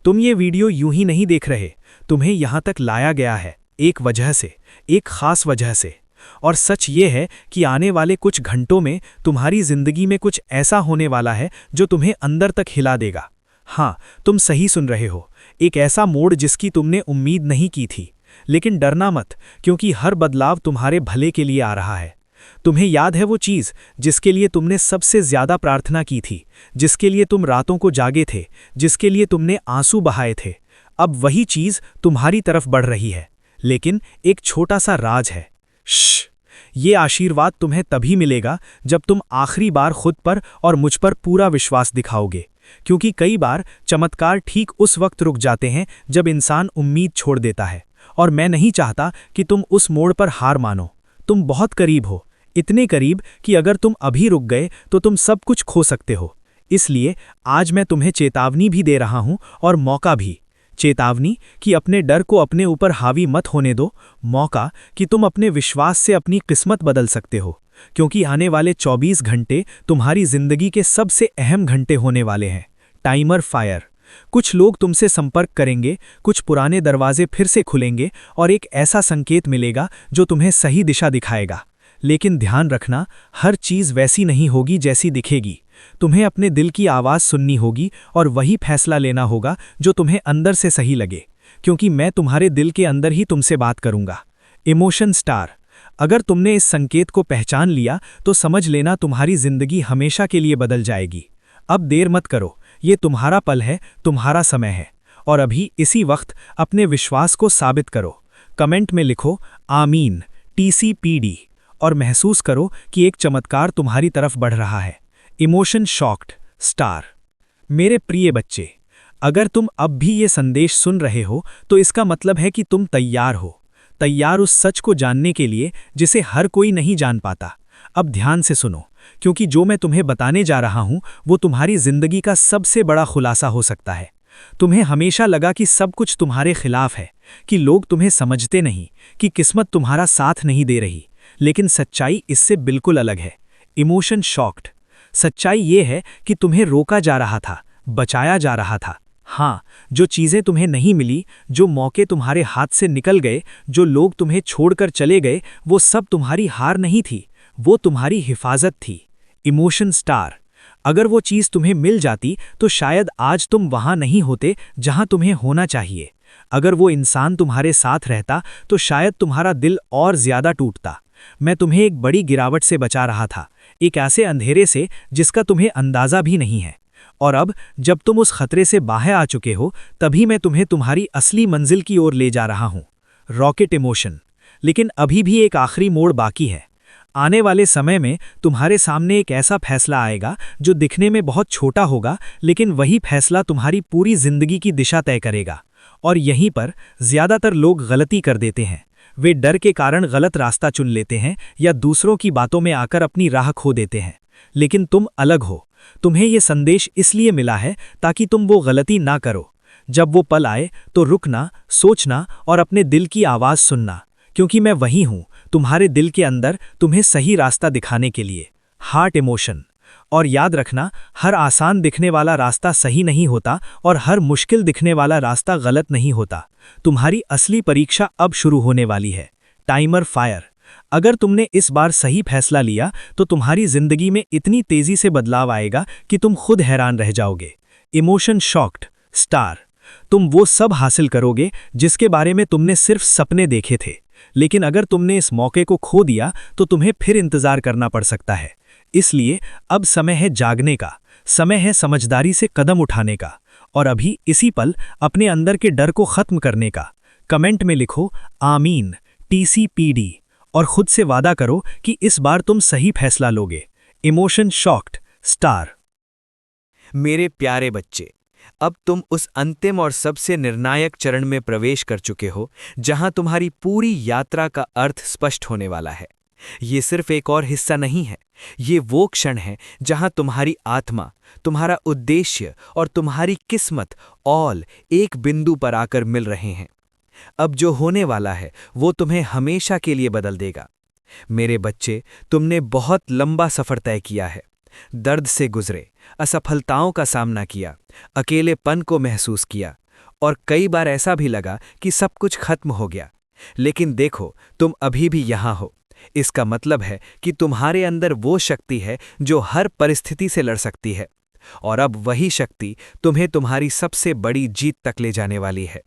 S4: तुम ये वीडियो यूं ही नहीं देख रहे, तुम्हें यहां तक लाया गया है एक वजह से, एक खास वजह से। और सच ये है कि आने वाले कुछ घंटों में तुम्हारी जिंदगी में कुछ ऐसा होने वाला है जो तुम्हें अंदर तक हिला देगा। हाँ, तुम सही सुन रहे हो, एक ऐसा मोड़ जिसकी तुमने उम्मीद नहीं की थी। लेकिन डरना मत, क्योंकि हर बदलाव तुम्हारे भले के लिए आ रहा है। तुम्हें याद है वो चीज़ जिसके लिए तुमने सबसे ज्यादा प्रार्थना की थी, जिसके लिए तुम रातों को जागे थे, जिसके लिए तुमने आंसू बहाए थे? अब वही चीज़ तुम्हारी तरफ बढ़ रही है। लेकिन एक छोटा सा राज है। ये आशीर्वाद तुम्हें तभी मिलेगा जब तुम आखिरी बार खुद पर और मुझ पर पूरा विश्वास दिखाओगे। क्योंकि कई बार चमत्कार ठीक उस वक्त रुक जाते हैं जब इंसान उम्मीद छोड़ देता है। और मैं नहीं चाहता कि तुम उस मोड़ पर हार मानो। तुम बहुत करीब हो, इतने करीब कि अगर तुम अभी रुक गए तो तुम सब कुछ खो सकते हो। इसलिए आज मैं तुम्हें चेतावनी भी दे रहा हूं और मौका भी। चेतावनी कि अपने डर को अपने ऊपर हावी मत होने दो, मौका कि तुम अपने विश्वास से अपनी किस्मत बदल सकते हो। क्योंकि आने वाले 24 घंटे तुम्हारी जिंदगी के सबसे अहम घंटे होने वाले हैं। Timer fire. कुछ लोग तुमसे संपर्क करेंगे, कुछ पुराने दरवाजे फिर से खुलेंगे और एक ऐसा संकेत मिलेगा जो तुम्हें सही दिशा दिखाएगा। लेकिन ध्यान रखना, हर चीज़ वैसी नहीं होगी जैसी दिखेगी। तुम्हें अपने दिल की आवाज़ सुननी होगी और वही फैसला लेना होगा जो तुम्हें अंदर से सही लगे। क्योंकि मैं तुम्हारे दिल के अंदर ही तुमसे बात करूंगा। Emotion star. अगर तुमने इस संकेत को पहचान लिया तो समझ लेना तुम्हारी जिंदगी हमेशा के लिए बदल जाएगी। अब देर मत करो, ये तुम्हारा पल है, तुम्हारा समय है। और अभी इसी वक्त अपने विश्वास को साबित करो। कमेंट में लिखो, आमीन, TCPD, और महसूस करो कि एक चमत्कार तुम्हारी तरफ बढ़ रहा है। Emotion shocked star. मेरे प्रिय बच्चे, अगर तुम अब भी ये संदेश सुन रहे हो तो इसका मतलब है कि तुम तैयार हो, तैयार उस सच को जानने के लिए जिसे हर कोई नहीं जान पाता। अब ध्यान से सुनो, क्योंकि जो मैं तुम्हें बताने जा रहा हूं वो तुम्हारी जिंदगी का सबसे बड़ा खुलासा हो सकता है। तुम्हें हमेशा लगा कि सब कुछ तुम्हारे खिलाफ है, कि लोग तुम्हें समझते नहीं, कि किस्मत तुम्हारा साथ नहीं दे रही। लेकिन सच्चाई इससे बिल्कुल अलग है। Emotion shocked. सच्चाई ये है कि तुम्हें रोका जा रहा था, बचाया जा रहा था। हाँ, जो चीज़ें तुम्हें नहीं मिली, जो मौके तुम्हारे हाथ से निकल गए, जो लोग तुम्हें छोड़कर चले गए, वो सब तुम्हारी हार नहीं थी, वो तुम्हारी हिफाजत थी। Emotion star. अगर वो चीज़ तुम्हें मिल जाती तो शायद आज तुम वहाँ नहीं होते जहाँ तुम्हें होना चाहिए। अगर वो इंसान तुम्हारे साथ रहता तो शायद तुम्हारा दिल और ज़्यादा टूटता। मैं तुम्हें एक बड़ी गिरावट से बचा रहा था, एक ऐसे अंधेरे से जिसका तुम्हें अंदाज़ा भी नहीं है। और अब जब तुम उस खतरे से बाहर आ चुके हो, तभी मैं तुम्हें तुम्हारी असली मंजिल की ओर ले जा रहा हूँ। Rocket emotion. लेकिन अभी भी एक आखिरी मोड़ बाकी है। आने वाले समय में तुम्हारे सामने एक ऐसा फैसला आएगा जो दिखने में बहुत छोटा होगा, लेकिन वही फैसला तुम्हारी पूरी जिंदगी की दिशा तय करेगा। और यहीं पर ज़्यादातर लोग गलती कर देते हैं। वे डर के कारण गलत रास्ता चुन लेते हैं या दूसरों की बातों में आकर अपनी राह खो देते हैं। लेकिन तुम अलग हो। तुम्हें ये संदेश इसलिए मिला है ताकि तुम वो गलती ना करो। जब वो पल आए तो रुकना, सोचना और अपने दिल की आवाज़ सुनना, क्योंकि मैं वही हूँ, तुम्हारे दिल के अंदर, तुम्हें सही रास्ता दिखाने के लिए। Heart emotion. और याद रखना, हर आसान दिखने वाला रास्ता सही नहीं होता और हर मुश्किल दिखने वाला रास्ता गलत नहीं होता। तुम्हारी असली परीक्षा अब शुरू होने वाली है। Timer fire. अगर तुमने इस बार सही फैसला लिया तो तुम्हारी जिंदगी में इतनी तेजी से बदलाव आएगा कि तुम खुद हैरान रह जाओगे। Emotion shocked star. तुम वो सब हासिल करोगे जिसके बारे में तुमने सिर्फ सपने देखे थे, लेकिन अगर तुमने इस मौके को खो दिया तो तुम्हें फिर इंतजार करना पड़ सकता है। इसलिए अब समय है जागने का, समय है समझदारी से कदम उठाने का, और अभी इसी पल अपने अंदर के डर को खत्म करने का। कमेंट में लिखो आमीन TCPD और खुद से वादा करो कि इस बार तुम सही फैसला लोगे। Emotion shocked star.
S5: मेरे प्यारे बच्चे, अब तुम उस अंतिम और सबसे निर्णायक चरण में प्रवेश कर चुके हो जहां तुम्हारी पूरी यात्रा का अर्थ स्पष्ट होने वाला है। ये सिर्फ एक और हिस्सा नहीं है, ये वो क्षण है जहां तुम्हारी आत्मा, तुम्हारा उद्देश्य और तुम्हारी किस्मत ऑल एक बिंदु पर आकर मिल रहे हैं। अब जो होने वाला है वो तुम्हें हमेशा के लिए बदल देगा। मेरे बच्चे, तुमने बहुत लंबा सफर तय किया है, दर्द से गुजरे, असफलताओं का सामना किया, अकेलेपन को महसूस किया और कई बार ऐसा भी लगा कि सब कुछ खत्म हो गया। लेकिन देखो, तुम अभी भी यहाँ हो। इसका मतलब है कि तुम्हारे अंदर वो शक्ति है जो हर परिस्थिति से लड़ सकती है, और अब वही शक्ति तुम्हें तुम्हारी सबसे बड़ी जीत तक ले जाने वाली है।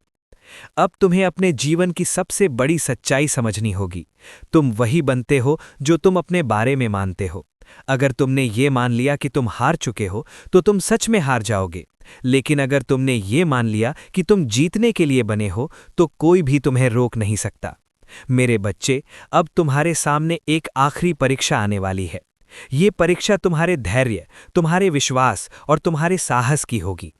S5: अब तुम्हें अपने जीवन की सबसे बड़ी सच्चाई समझनी होगी। तुम वही बनते हो जो तुम अपने बारे में मानते हो। अगर तुमने ये मान लिया कि तुम हार चुके हो तो तुम सच में हार जाओगे, लेकिन अगर तुमने ये मान लिया कि तुम जीतने के लिए बने हो तो कोई भी तुम्हें रोक नहीं सकता। मेरे बच्चे, अब तुम्हारे सामने एक आखिरी परीक्षा आने वाली है। ये परीक्षा तुम्हारे धैर्य, तुम्हारे विश्वास और तुम्हारे साहस की होगी।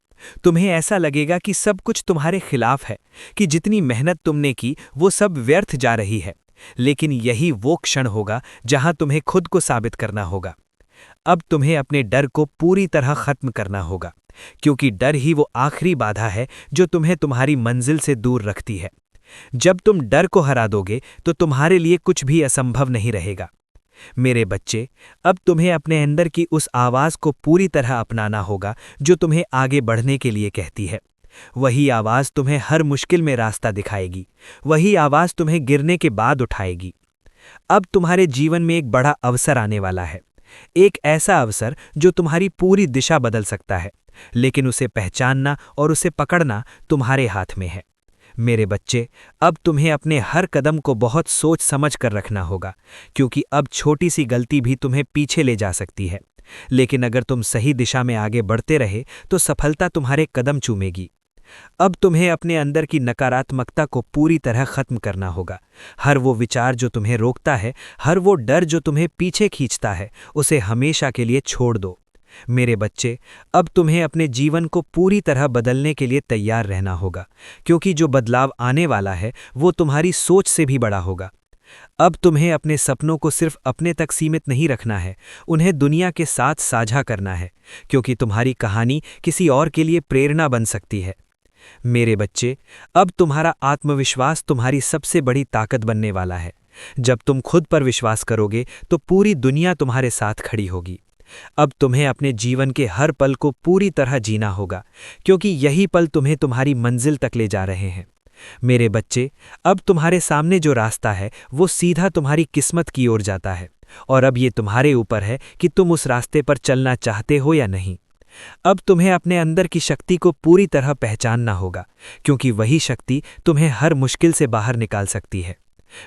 S5: तुम्हें ऐसा लगेगा कि सब कुछ तुम्हारे खिलाफ है, कि जितनी मेहनत तुमने की वो सब व्यर्थ जा रही है, लेकिन यही वो क्षण होगा जहां तुम्हें खुद को साबित करना होगा। अब तुम्हें अपने डर को पूरी तरह खत्म करना होगा, क्योंकि डर ही वो आखिरी बाधा है जो तुम्हें तुम्हारी मंजिल से दूर रखती है। जब तुम डर को हरा दोगे तो तुम्हारे लिए कुछ भी असंभव नहीं रहेगा। मेरे बच्चे, अब तुम्हें अपने अंदर की उस आवाज़ को पूरी तरह अपनाना होगा जो तुम्हें आगे बढ़ने के लिए कहती है। वही आवाज़ तुम्हें हर मुश्किल में रास्ता दिखाएगी, वही आवाज़ तुम्हें गिरने के बाद उठाएगी। अब तुम्हारे जीवन में एक बड़ा अवसर आने वाला है, एक ऐसा अवसर जो तुम्हारी पूरी दिशा बदल सकता है, लेकिन उसे पहचानना और उसे पकड़ना तुम्हारे हाथ में है। मेरे बच्चे, अब तुम्हें अपने हर कदम को बहुत सोच समझ कर रखना होगा, क्योंकि अब छोटी सी गलती भी तुम्हें पीछे ले जा सकती है। लेकिन अगर तुम सही दिशा में आगे बढ़ते रहे तो सफलता तुम्हारे कदम चूमेगी। अब तुम्हें अपने अंदर की नकारात्मकता को पूरी तरह खत्म करना होगा। हर वो विचार जो तुम्हें रोकता है, हर वो डर जो तुम्हें पीछे खींचता है, उसे हमेशा के लिए छोड़ दो। मेरे बच्चे, अब तुम्हें अपने जीवन को पूरी तरह बदलने के लिए तैयार रहना होगा, क्योंकि जो बदलाव आने वाला है वो तुम्हारी सोच से भी बड़ा होगा। अब तुम्हें अपने सपनों को सिर्फ अपने तक सीमित नहीं रखना है, उन्हें दुनिया के साथ साझा करना है, क्योंकि तुम्हारी कहानी किसी और के लिए प्रेरणा बन सकती है। मेरे बच्चे, अब तुम्हारा आत्मविश्वास तुम्हारी सबसे बड़ी ताकत बनने वाला है। जब तुम खुद पर विश्वास करोगे तो पूरी दुनिया तुम्हारे साथ खड़ी होगी। अब तुम्हें अपने जीवन के हर पल को पूरी तरह जीना होगा, क्योंकि यही पल तुम्हें तुम्हारी मंजिल तक ले जा रहे हैं। मेरे बच्चे, अब तुम्हारे सामने जो रास्ता है वो सीधा तुम्हारी किस्मत की ओर जाता है, और अब ये तुम्हारे ऊपर है कि तुम उस रास्ते पर चलना चाहते हो या नहीं। अब तुम्हें अपने अंदर की शक्ति को पूरी तरह पहचानना होगा, क्योंकि वही शक्ति तुम्हें हर मुश्किल से बाहर निकाल सकती है।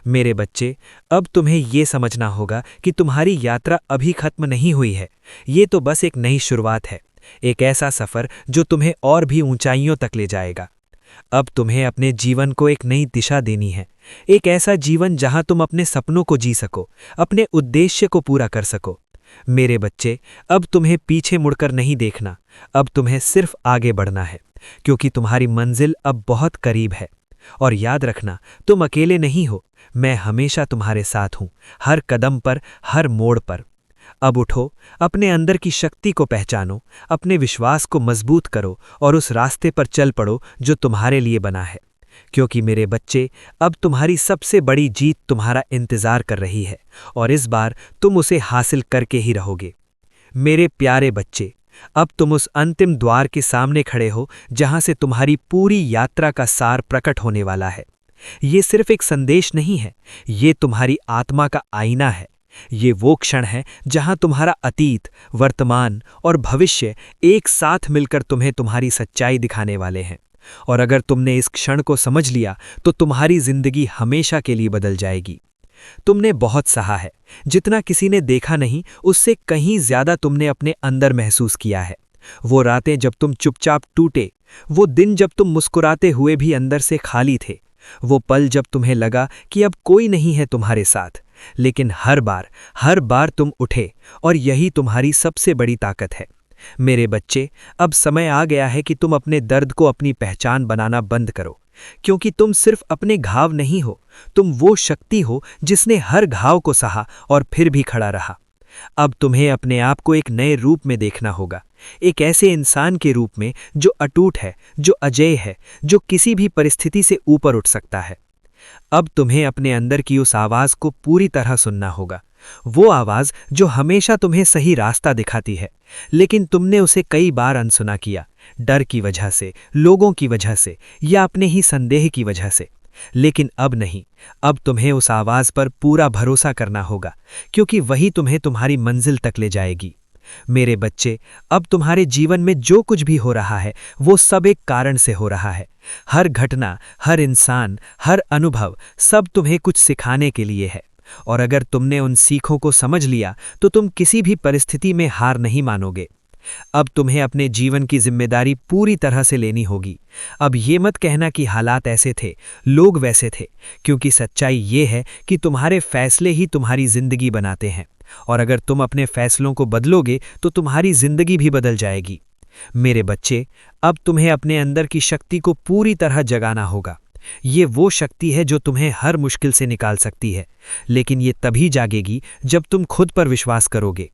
S5: मेरे बच्चे, अब तुम्हें ये समझना होगा कि तुम्हारी यात्रा अभी खत्म नहीं हुई है। ये तो बस एक नई शुरुआत है, एक ऐसा सफ़र जो तुम्हें और भी ऊंचाइयों तक ले जाएगा। अब तुम्हें अपने जीवन को एक नई दिशा देनी है, एक ऐसा जीवन जहां तुम अपने सपनों को जी सको, अपने उद्देश्य को पूरा कर सको। मेरे बच्चे, अब तुम्हें पीछे मुड़कर नहीं देखना, अब तुम्हें सिर्फ आगे बढ़ना है, क्योंकि तुम्हारी मंजिल अब बहुत करीब है। और याद रखना, तुम अकेले नहीं हो, मैं हमेशा तुम्हारे साथ हूं, हर कदम पर, हर मोड़ पर। अब उठो, अपने अंदर की शक्ति को पहचानो, अपने विश्वास को मजबूत करो और उस रास्ते पर चल पड़ो जो तुम्हारे लिए बना है, क्योंकि मेरे बच्चे, अब तुम्हारी सबसे बड़ी जीत तुम्हारा इंतजार कर रही है, और इस बार तुम उसे हासिल करके ही रहोगे। मेरे प्यारे बच्चे, अब तुम उस अंतिम द्वार के सामने खड़े हो जहां से तुम्हारी पूरी यात्रा का सार प्रकट होने वाला है। ये सिर्फ एक संदेश नहीं है, ये तुम्हारी आत्मा का आईना है। ये वो क्षण है जहां तुम्हारा अतीत, वर्तमान और भविष्य एक साथ मिलकर तुम्हें तुम्हारी सच्चाई दिखाने वाले हैं। और अगर तुमने इस क्षण को समझ लिया तो तुम्हारी जिंदगी हमेशा के लिए बदल जाएगी। तुमने बहुत सहा है, जितना किसी ने देखा नहीं उससे कहीं ज्यादा तुमने अपने अंदर महसूस किया है। वो रातें जब तुम चुपचाप टूटे, वो दिन जब तुम मुस्कुराते हुए भी अंदर से खाली थे, वो पल जब तुम्हें लगा कि अब कोई नहीं है तुम्हारे साथ, लेकिन हर बार तुम उठे, और यही तुम्हारी सबसे बड़ी ताकत है। मेरे बच्चे, अब समय आ गया है कि तुम अपने दर्द को अपनी पहचान बनाना बंद करो, क्योंकि तुम सिर्फ अपने घाव नहीं हो, तुम वो शक्ति हो जिसने हर घाव को सहा और फिर भी खड़ा रहा। अब तुम्हें अपने आप को एक नए रूप में देखना होगा, एक ऐसे इंसान के रूप में जो अटूट है, जो अजेय है, जो किसी भी परिस्थिति से ऊपर उठ सकता है। अब तुम्हें अपने अंदर की उस आवाज को पूरी तरह सुनना होगा, वो आवाज जो हमेशा तुम्हें सही रास्ता दिखाती है, लेकिन तुमने उसे कई बार अनसुना किया, डर की वजह से, लोगों की वजह से या अपने ही संदेह की वजह से। लेकिन अब नहीं, अब तुम्हें उस आवाज पर पूरा भरोसा करना होगा, क्योंकि वही तुम्हें तुम्हारी मंजिल तक ले जाएगी। मेरे बच्चे, अब तुम्हारे जीवन में जो कुछ भी हो रहा है वो सब एक कारण से हो रहा है। हर घटना, हर इंसान, हर अनुभव, सब तुम्हें कुछ सिखाने के लिए है। और अगर तुमने उन सीखों को समझ लिया तो तुम किसी भी परिस्थिति में हार नहीं मानोगे। अब तुम्हें अपने जीवन की जिम्मेदारी पूरी तरह से लेनी होगी। अब ये मत कहना कि हालात ऐसे थे, लोग वैसे थे, क्योंकि सच्चाई ये है कि तुम्हारे फैसले ही तुम्हारी जिंदगी बनाते हैं। और अगर तुम अपने फैसलों को बदलोगे तो तुम्हारी जिंदगी भी बदल जाएगी। मेरे बच्चे, अब तुम्हें अपने अंदर की शक्ति को पूरी तरह जगाना होगा। ये वो शक्ति है जो तुम्हें हर मुश्किल से निकाल सकती है, लेकिन ये तभी जागेगी जब तुम खुद पर विश्वास करोगे।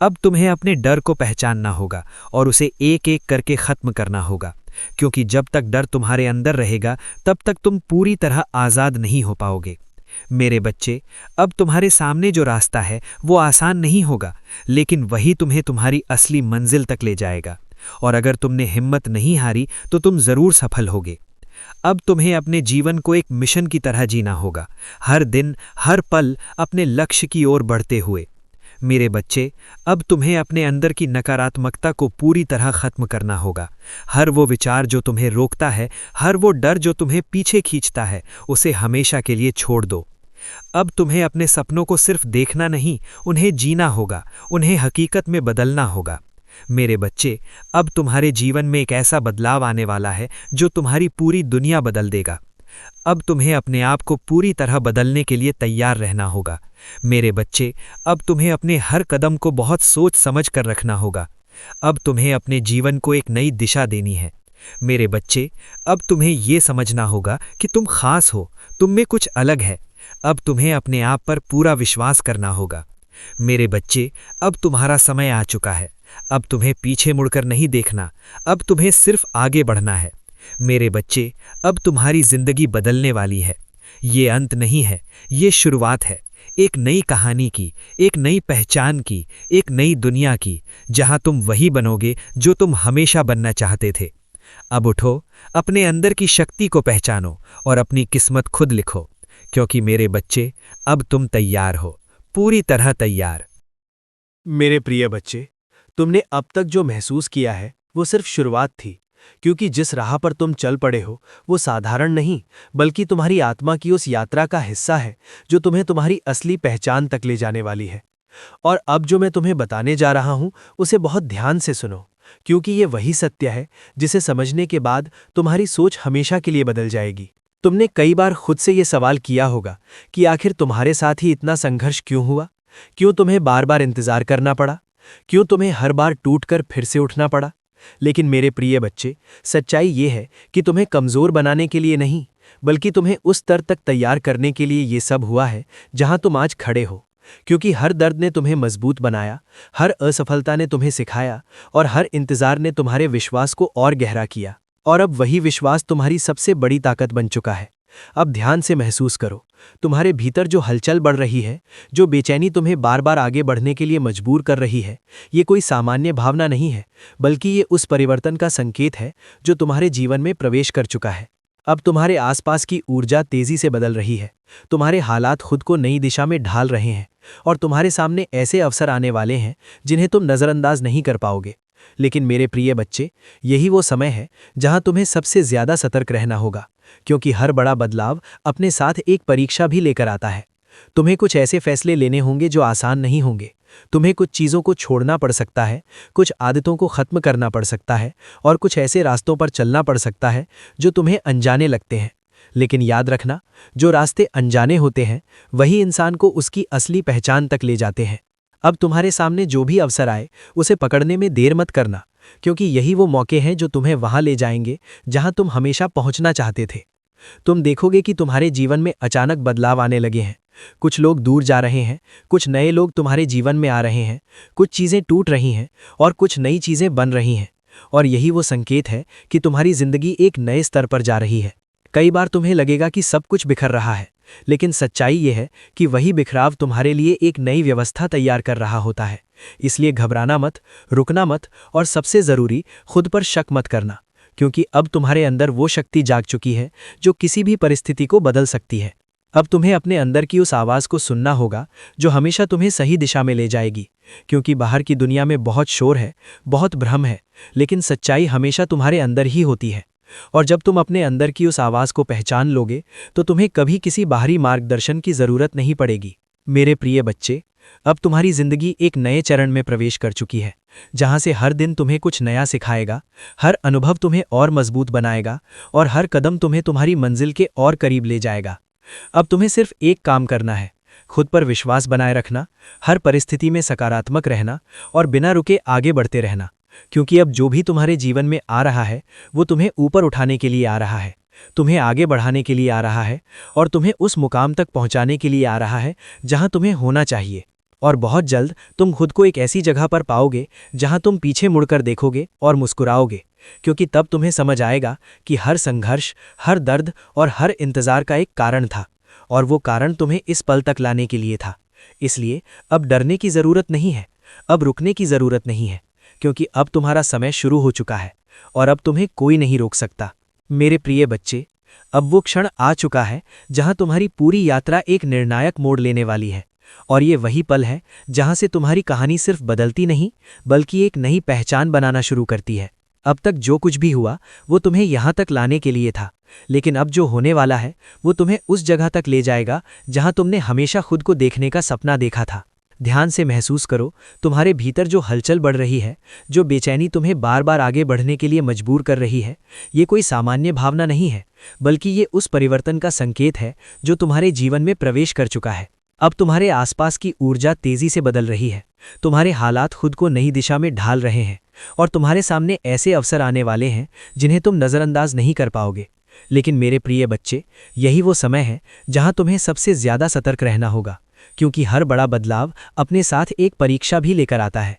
S5: अब तुम्हें अपने डर को पहचानना होगा और उसे एक एक करके खत्म करना होगा, क्योंकि जब तक डर तुम्हारे अंदर रहेगा तब तक तुम पूरी तरह आज़ाद नहीं हो पाओगे। मेरे बच्चे, अब तुम्हारे सामने जो रास्ता है वो आसान नहीं होगा, लेकिन वही तुम्हें तुम्हारी असली मंजिल तक ले जाएगा। और अगर तुमने हिम्मत नहीं हारी तो तुम जरूर सफल होगे। अब तुम्हें अपने जीवन को एक मिशन की तरह जीना होगा, हर दिन, हर पल अपने लक्ष्य की ओर बढ़ते हुए। मेरे बच्चे, अब तुम्हें अपने अंदर की नकारात्मकता को पूरी तरह खत्म करना होगा। हर वो विचार जो तुम्हें रोकता है, हर वो डर जो तुम्हें पीछे खींचता है, उसे हमेशा के लिए छोड़ दो। अब तुम्हें अपने सपनों को सिर्फ देखना नहीं, उन्हें जीना होगा, उन्हें हकीकत में बदलना होगा। मेरे बच्चे, अब तुम्हारे जीवन में एक ऐसा बदलाव आने वाला है जो तुम्हारी पूरी दुनिया बदल देगा। अब तुम्हें अपने आप को पूरी तरह बदलने के लिए तैयार रहना होगा। मेरे बच्चे, अब तुम्हें अपने हर कदम को बहुत सोच समझ कर रखना होगा। अब तुम्हें अपने जीवन को एक नई दिशा देनी है। मेरे बच्चे, अब तुम्हें ये समझना होगा कि तुम खास हो, तुम में कुछ अलग है। अब तुम्हें अपने आप पर पूरा विश्वास करना होगा। मेरे बच्चे, अब तुम्हारा समय आ चुका है। अब तुम्हें पीछे मुड़कर नहीं देखना, अब तुम्हें सिर्फ आगे बढ़ना है। मेरे बच्चे, अब तुम्हारी जिंदगी बदलने वाली है। ये अंत नहीं है, ये शुरुआत है, एक नई कहानी की, एक नई पहचान की, एक नई दुनिया की, जहां तुम वही बनोगे जो तुम हमेशा बनना चाहते थे। अब उठो, अपने अंदर की शक्ति को पहचानो और अपनी किस्मत खुद लिखो, क्योंकि मेरे बच्चे, अब तुम तैयार हो, पूरी तरह तैयार।
S4: मेरे प्रिय बच्चे, तुमने अब तक जो महसूस किया है वो सिर्फ शुरुआत थी, क्योंकि जिस राह पर तुम चल पड़े हो वो साधारण नहीं, बल्कि तुम्हारी आत्मा की उस यात्रा का हिस्सा है जो तुम्हें तुम्हारी असली पहचान तक ले जाने वाली है। और अब जो मैं तुम्हें बताने जा रहा हूं उसे बहुत ध्यान से सुनो, क्योंकि ये वही सत्य है जिसे समझने के बाद तुम्हारी सोच हमेशा के लिए बदल जाएगी। तुमने कई बार खुद से ये सवाल किया होगा कि आखिर तुम्हारे साथ ही इतना संघर्ष क्यों हुआ, क्यों तुम्हें बार बार इंतजार करना पड़ा, क्यों तुम्हें हर बार टूटकर फिर से उठना पड़ा। लेकिन मेरे प्रिय बच्चे, सच्चाई ये है कि तुम्हें कमज़ोर बनाने के लिए नहीं, बल्कि तुम्हें उस स्तर तक तैयार करने के लिए ये सब हुआ है जहां तुम आज खड़े हो। क्योंकि हर दर्द ने तुम्हें मजबूत बनाया, हर असफलता ने तुम्हें सिखाया और हर इंतजार ने तुम्हारे विश्वास को और गहरा किया। और अब वही विश्वास तुम्हारी सबसे बड़ी ताकत बन चुका है।
S5: अब ध्यान से महसूस करो, तुम्हारे भीतर जो हलचल बढ़ रही है, जो बेचैनी तुम्हें बार बार आगे बढ़ने के लिए मजबूर कर रही है, ये कोई सामान्य भावना नहीं है, बल्कि ये उस परिवर्तन का संकेत है जो तुम्हारे जीवन में प्रवेश कर चुका है। अब तुम्हारे आसपास की ऊर्जा तेजी से बदल रही है, तुम्हारे हालात खुद को नई दिशा में ढाल रहे हैं और तुम्हारे सामने ऐसे अवसर आने वाले हैं जिन्हें तुम नज़रअंदाज नहीं कर पाओगे। लेकिन मेरे प्रिय बच्चे, यही वो समय है जहां तुम्हें सबसे ज्यादा सतर्क रहना होगा, क्योंकि हर बड़ा बदलाव अपने साथ एक परीक्षा भी लेकर आता है। तुम्हें कुछ ऐसे फैसले लेने होंगे जो आसान नहीं होंगे। तुम्हें कुछ चीज़ों को छोड़ना पड़ सकता है, कुछ आदतों को खत्म करना पड़ सकता है और कुछ ऐसे रास्तों पर चलना पड़ सकता है जो तुम्हें अनजाने लगते हैं। लेकिन याद रखना, जो रास्ते अनजाने होते हैं वही इंसान को उसकी असली पहचान तक ले जाते हैं। अब तुम्हारे सामने जो भी अवसर आए उसे पकड़ने में देर मत करना, क्योंकि यही वो मौके हैं जो तुम्हें वहां ले जाएंगे जहां तुम हमेशा पहुंचना चाहते थे। तुम देखोगे कि तुम्हारे जीवन में अचानक बदलाव आने लगे हैं। कुछ लोग दूर जा रहे हैं, कुछ नए लोग तुम्हारे जीवन में आ रहे हैं, कुछ चीज़ें टूट रही हैं और कुछ नई चीज़ें बन रही हैं। और यही वो संकेत है कि तुम्हारी जिंदगी एक नए स्तर पर जा रही है। कई बार तुम्हें लगेगा कि सब कुछ बिखर रहा है, लेकिन सच्चाई ये है कि वही बिखराव तुम्हारे लिए एक नई व्यवस्था तैयार कर रहा होता है। इसलिए घबराना मत, रुकना मत और सबसे ज़रूरी, खुद पर शक मत करना, क्योंकि अब तुम्हारे अंदर वो शक्ति जाग चुकी है जो किसी भी परिस्थिति को बदल सकती है। अब तुम्हें अपने अंदर की उस आवाज़ को सुनना होगा जो हमेशा तुम्हें सही दिशा में ले जाएगी, क्योंकि बाहर की दुनिया में बहुत शोर है, बहुत भ्रम है, लेकिन सच्चाई हमेशा तुम्हारे अंदर ही होती है। और जब तुम अपने अंदर की उस आवाज़ को पहचान लोगे तो तुम्हें कभी किसी बाहरी मार्गदर्शन की ज़रूरत नहीं पड़ेगी। मेरे प्रिय बच्चे, अब तुम्हारी जिंदगी एक नए चरण में प्रवेश कर चुकी है, जहां से हर दिन तुम्हें कुछ नया सिखाएगा, हर अनुभव तुम्हें और मजबूत बनाएगा और हर कदम तुम्हें तुम्हारी मंजिल के और करीब ले जाएगा। अब तुम्हें सिर्फ एक काम करना है, खुद पर विश्वास बनाए रखना, हर परिस्थिति में सकारात्मक रहना और बिना रुके आगे बढ़ते रहना, क्योंकि अब जो भी तुम्हारे जीवन में आ रहा है वो तुम्हें ऊपर उठाने के लिए आ रहा है, तुम्हें आगे बढ़ाने के लिए आ रहा है और तुम्हें उस मुकाम तक पहुंचाने के लिए आ रहा है जहां तुम्हें होना चाहिए। और बहुत जल्द तुम खुद को एक ऐसी जगह पर पाओगे जहां तुम पीछे मुड़कर देखोगे और मुस्कुराओगे, क्योंकि तब तुम्हें समझ आएगा कि हर संघर्ष, हर दर्द और हर इंतजार का एक कारण था, और वो कारण तुम्हें इस पल तक लाने के लिए था। इसलिए अब डरने की ज़रूरत नहीं है, अब रुकने की ज़रूरत नहीं है, क्योंकि अब तुम्हारा समय शुरू हो चुका है और अब तुम्हें कोई नहीं रोक सकता। मेरे प्रिय बच्चे, अब वो क्षण आ चुका है जहां तुम्हारी पूरी यात्रा एक निर्णायक मोड़ लेने वाली है, और ये वही पल है जहां से तुम्हारी कहानी सिर्फ बदलती नहीं बल्कि एक नई पहचान बनाना शुरू करती है। अब तक जो कुछ भी हुआ वो तुम्हें यहाँ तक लाने के लिए था, लेकिन अब जो होने वाला है वो तुम्हें उस जगह तक ले जाएगा जहां तुमने हमेशा खुद को देखने का सपना देखा था। ध्यान से महसूस करो, तुम्हारे भीतर जो हलचल बढ़ रही है, जो बेचैनी तुम्हें बार बार आगे बढ़ने के लिए मजबूर कर रही है, ये कोई सामान्य भावना नहीं है, बल्कि ये उस परिवर्तन का संकेत है जो तुम्हारे जीवन में प्रवेश कर चुका है। अब तुम्हारे आसपास की ऊर्जा तेजी से बदल रही है, तुम्हारे हालात खुद को नई दिशा में ढाल रहे हैं और तुम्हारे सामने ऐसे अवसर आने वाले हैं जिन्हें तुम नज़रअंदाज नहीं कर पाओगे। लेकिन मेरे प्रिय बच्चे, यही वो समय है जहां तुम्हें सबसे ज्यादा सतर्क रहना होगा, क्योंकि हर बड़ा बदलाव अपने साथ एक परीक्षा भी लेकर आता है।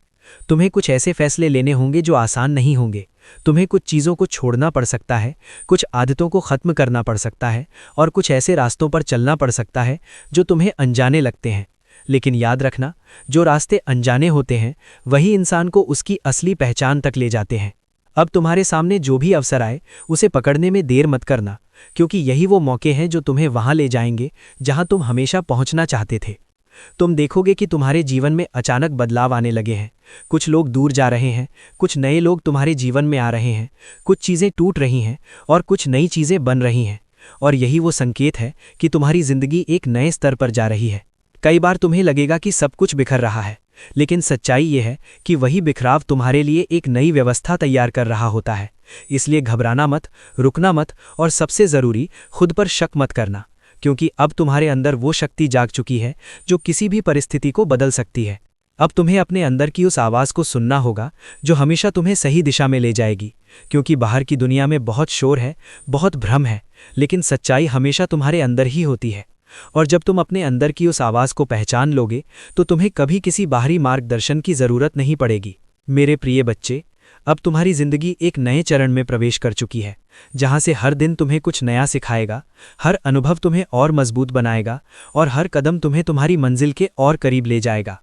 S5: तुम्हें कुछ ऐसे फैसले लेने होंगे जो आसान नहीं होंगे, तुम्हें कुछ चीज़ों को छोड़ना पड़ सकता है, कुछ आदतों को खत्म करना पड़ सकता है और कुछ ऐसे रास्तों पर चलना पड़ सकता है जो तुम्हें अनजाने लगते हैं। लेकिन याद रखना, जो रास्ते अनजाने होते हैं वही इंसान को उसकी असली पहचान तक ले जाते हैं। अब तुम्हारे सामने जो भी अवसर आए उसे पकड़ने में देर मत करना, क्योंकि यही वो मौके हैं जो तुम्हें वहां ले जाएंगे जहां तुम हमेशा पहुंचना चाहते थे। तुम देखोगे कि तुम्हारे जीवन में अचानक बदलाव आने लगे हैं, कुछ लोग दूर जा रहे हैं, कुछ नए लोग तुम्हारे जीवन में आ रहे हैं, कुछ चीज़ें टूट रही हैं और कुछ नई चीज़ें बन रही हैं, और यही वो संकेत है कि तुम्हारी जिंदगी एक नए स्तर पर जा रही है। कई बार तुम्हें लगेगा कि सब कुछ बिखर रहा है, लेकिन सच्चाई ये है कि वही बिखराव तुम्हारे लिए एक नई व्यवस्था तैयार कर रहा होता है। इसलिए घबराना मत, रुकना मत और सबसे ज़रूरी, खुद पर शक मत करना, क्योंकि अब तुम्हारे अंदर वो शक्ति जाग चुकी है जो किसी भी परिस्थिति को बदल सकती है। अब तुम्हें अपने अंदर की उस आवाज़ को सुनना होगा जो हमेशा तुम्हें सही दिशा में ले जाएगी, क्योंकि बाहर की दुनिया में बहुत शोर है, बहुत भ्रम है, लेकिन सच्चाई हमेशा तुम्हारे अंदर ही होती है। और जब तुम अपने अंदर की उस आवाज़ को पहचान लोगे तो तुम्हें कभी किसी बाहरी मार्गदर्शन की ज़रूरत नहीं पड़ेगी। मेरे प्रिय बच्चे, अब तुम्हारी जिंदगी एक नए चरण में प्रवेश कर चुकी है, जहां से हर दिन तुम्हें कुछ नया सिखाएगा, हर अनुभव तुम्हें और मजबूत बनाएगा और हर कदम तुम्हें तुम्हारी मंजिल के और करीब ले जाएगा।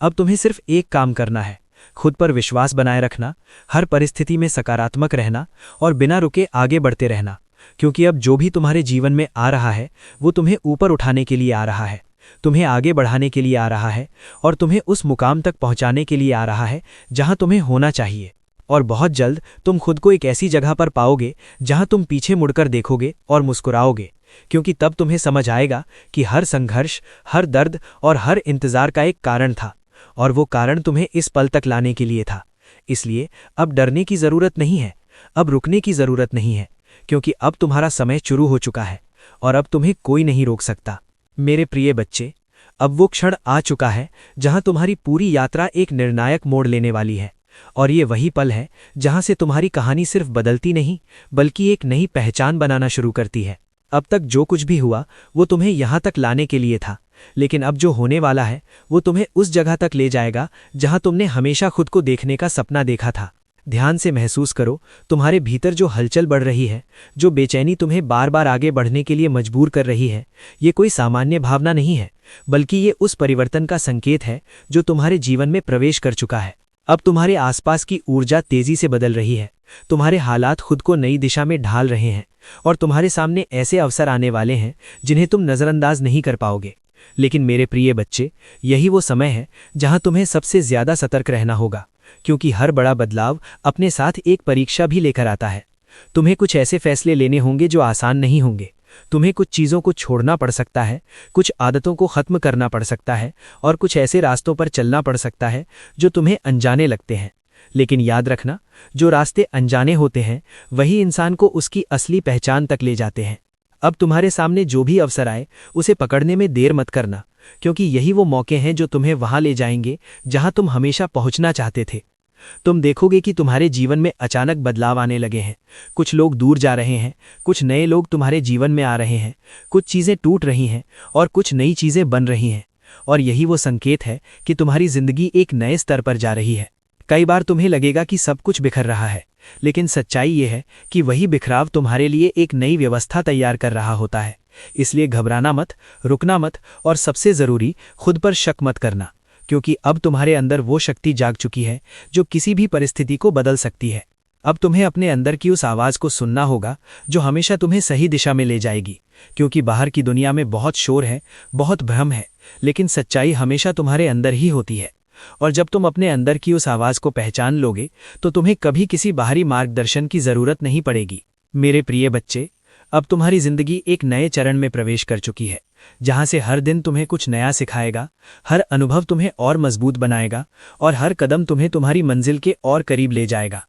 S5: अब तुम्हें सिर्फ एक काम करना है, खुद पर विश्वास बनाए रखना, हर परिस्थिति में सकारात्मक रहना और बिना रुके आगे बढ़ते रहना, क्योंकि अब जो भी तुम्हारे जीवन में आ रहा है वो तुम्हें ऊपर उठाने के लिए आ रहा है, तुम्हें आगे बढ़ाने के लिए आ रहा है और तुम्हें उस मुकाम तक पहुंचाने के लिए आ रहा है जहां तुम्हें होना चाहिए। और बहुत जल्द तुम खुद को एक ऐसी जगह पर पाओगे जहां तुम पीछे मुड़कर देखोगे और मुस्कुराओगे, क्योंकि तब तुम्हें समझ आएगा कि हर संघर्ष, हर दर्द और हर इंतजार का एक कारण था, और वो कारण तुम्हें इस पल तक लाने के लिए था। इसलिए अब डरने की जरूरत नहीं है, अब रुकने की जरूरत नहीं है, क्योंकि अब तुम्हारा समय शुरू हो चुका है और अब तुम्हें कोई नहीं रोक सकता। मेरे प्रिय बच्चे, अब वो क्षण आ चुका है जहां तुम्हारी पूरी यात्रा एक निर्णायक मोड़ लेने वाली है, और ये वही पल है जहां से तुम्हारी कहानी सिर्फ बदलती नहीं बल्कि एक नई पहचान बनाना शुरू करती है। अब तक जो कुछ भी हुआ वो तुम्हें यहां तक लाने के लिए था, लेकिन अब जो होने वाला है वो तुम्हें उस जगह तक ले जाएगा जहां तुमने हमेशा खुद को देखने का सपना देखा था। ध्यान से महसूस करो, तुम्हारे भीतर जो हलचल बढ़ रही है, जो बेचैनी तुम्हें बार बार आगे बढ़ने के लिए मजबूर कर रही है, ये कोई सामान्य भावना नहीं है, बल्कि ये उस परिवर्तन का संकेत है जो तुम्हारे जीवन में प्रवेश कर चुका है। अब तुम्हारे आसपास की ऊर्जा तेजी से बदल रही है, तुम्हारे हालात खुद को नई दिशा में ढाल रहे हैं और तुम्हारे सामने ऐसे अवसर आने वाले हैं जिन्हें तुम नजरअंदाज नहीं कर पाओगे। लेकिन मेरे प्रिय बच्चे, यही वो समय है जहां तुम्हें सबसे ज्यादा सतर्क रहना होगा, क्योंकि हर बड़ा बदलाव अपने साथ एक परीक्षा भी लेकर आता है। तुम्हें कुछ ऐसे फैसले लेने होंगे जो आसान नहीं होंगे, तुम्हें कुछ चीज़ों को छोड़ना पड़ सकता है, कुछ आदतों को खत्म करना पड़ सकता है और कुछ ऐसे रास्तों पर चलना पड़ सकता है जो तुम्हें अनजाने लगते हैं। लेकिन याद रखना, जो रास्ते अनजाने होते हैं वही इंसान को उसकी असली पहचान तक ले जाते हैं। अब तुम्हारे सामने जो भी अवसर आए उसे पकड़ने में देर मत करना, क्योंकि यही वो मौके हैं जो तुम्हें वहां ले जाएंगे जहां तुम हमेशा पहुंचना चाहते थे। तुम देखोगे कि तुम्हारे जीवन में अचानक बदलाव आने लगे हैं, कुछ लोग दूर जा रहे हैं, कुछ नए लोग तुम्हारे जीवन में आ रहे हैं, कुछ चीज़ें टूट रही हैं और कुछ नई चीज़ें बन रही हैं, और यही वो संकेत है कि तुम्हारी जिंदगी एक नए स्तर पर जा रही है। कई बार तुम्हें लगेगा कि सब कुछ बिखर रहा है, लेकिन सच्चाई ये है कि वही बिखराव तुम्हारे लिए एक नई व्यवस्था तैयार कर रहा होता है। इसलिए घबराना मत, रुकना मत और सबसे ज़रूरी, खुद पर शक मत करना, क्योंकि अब तुम्हारे अंदर वो शक्ति जाग चुकी है जो किसी भी परिस्थिति को बदल सकती है। अब तुम्हें अपने अंदर की उस आवाज़ को सुनना होगा जो हमेशा तुम्हें सही दिशा में ले जाएगी, क्योंकि बाहर की दुनिया में बहुत शोर है, बहुत भ्रम है, लेकिन सच्चाई हमेशा तुम्हारे अंदर ही होती है। और जब तुम अपने अंदर की उस आवाज़ को पहचान लोगे तो तुम्हें कभी किसी बाहरी मार्गदर्शन की ज़रूरत नहीं पड़ेगी। मेरे प्रिय बच्चे, अब तुम्हारी जिंदगी एक नए चरण में प्रवेश कर चुकी है, जहां से हर दिन तुम्हें कुछ नया सिखाएगा, हर अनुभव तुम्हें और मजबूत बनाएगा और हर कदम तुम्हें तुम्हारी मंजिल के और करीब ले जाएगा।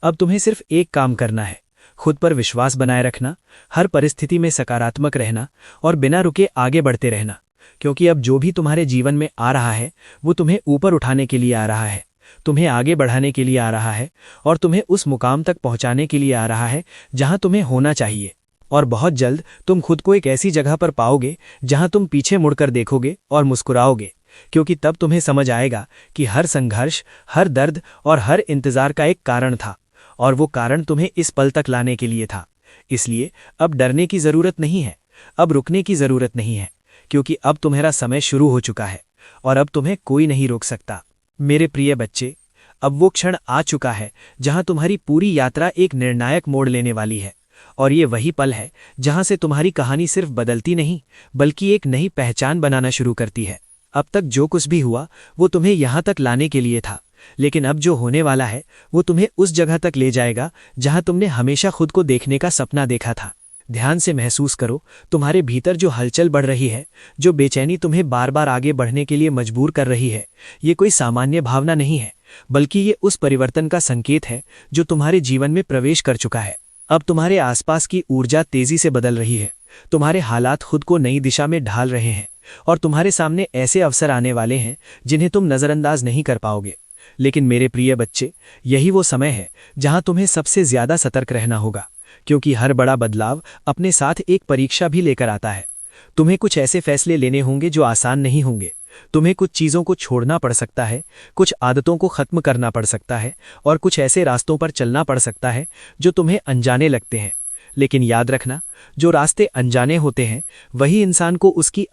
S5: अब तुम्हें सिर्फ एक काम करना है, खुद पर विश्वास बनाए रखना, हर परिस्थिति में सकारात्मक रहना और बिना रुके आगे बढ़ते रहना, क्योंकि अब जो भी तुम्हारे जीवन में आ रहा है वो तुम्हें ऊपर उठाने के लिए आ रहा है, तुम्हें आगे बढ़ाने के लिए आ रहा है और तुम्हें उस मुकाम तक पहुंचाने के लिए आ रहा है जहां तुम्हें होना चाहिए। और बहुत जल्द तुम खुद को एक ऐसी जगह पर पाओगे जहां तुम पीछे मुड़कर देखोगे और मुस्कुराओगे, क्योंकि तब तुम्हें समझ आएगा कि हर संघर्ष, हर दर्द और हर इंतजार का एक कारण था, और वो कारण तुम्हें इस पल तक लाने के लिए था। इसलिए अब डरने की जरूरत नहीं है, अब रुकने की जरूरत नहीं है, क्योंकि अब तुम्हारा समय शुरू हो चुका है और अब तुम्हें कोई नहीं रोक सकता। मेरे प्रिय बच्चे, अब वो क्षण आ चुका है जहां तुम्हारी पूरी यात्रा एक निर्णायक मोड़ लेने वाली है, और ये वही पल है जहां से तुम्हारी कहानी सिर्फ बदलती नहीं बल्कि एक नई पहचान बनाना शुरू करती है। अब तक जो कुछ भी हुआ वो तुम्हें यहां तक लाने के लिए था, लेकिन अब जो होने वाला है वो तुम्हें उस जगह तक ले जाएगा जहां तुमने हमेशा खुद को देखने का सपना देखा था। ध्यान से महसूस करो, तुम्हारे भीतर जो हलचल बढ़ रही है, जो बेचैनी तुम्हें बार बार आगे बढ़ने के लिए मजबूर कर रही है, ये कोई सामान्य भावना नहीं है, बल्कि ये उस परिवर्तन का संकेत है जो तुम्हारे जीवन में प्रवेश कर चुका है। अब तुम्हारे आसपास की ऊर्जा तेजी से बदल रही है, तुम्हारे हालात खुद को नई दिशा में ढाल रहे हैं और तुम्हारे सामने ऐसे अवसर आने वाले हैं जिन्हें तुम नजरअंदाज नहीं कर पाओगे। लेकिन मेरे प्रिय बच्चे, यही वो समय है जहां तुम्हें सबसे ज्यादा सतर्क रहना होगा, क्योंकि हर बड़ा बदलाव अपने साथ एक परीक्षा भी लेकर आता है। तुम्हें कुछ ऐसे फैसले लेने होंगे जो आसान नहीं होंगे, तुम्हें कुछ चीज़ों को छोड़ना पड़ सकता है, कुछ आदतों को खत्म करना पड़ सकता है और कुछ ऐसे रास्तों पर चलना पड़ सकता है जो तुम्हें अनजाने लगते हैं। लेकिन याद रखना, जो रास्ते अनजाने होते हैं वही इंसान को उसकी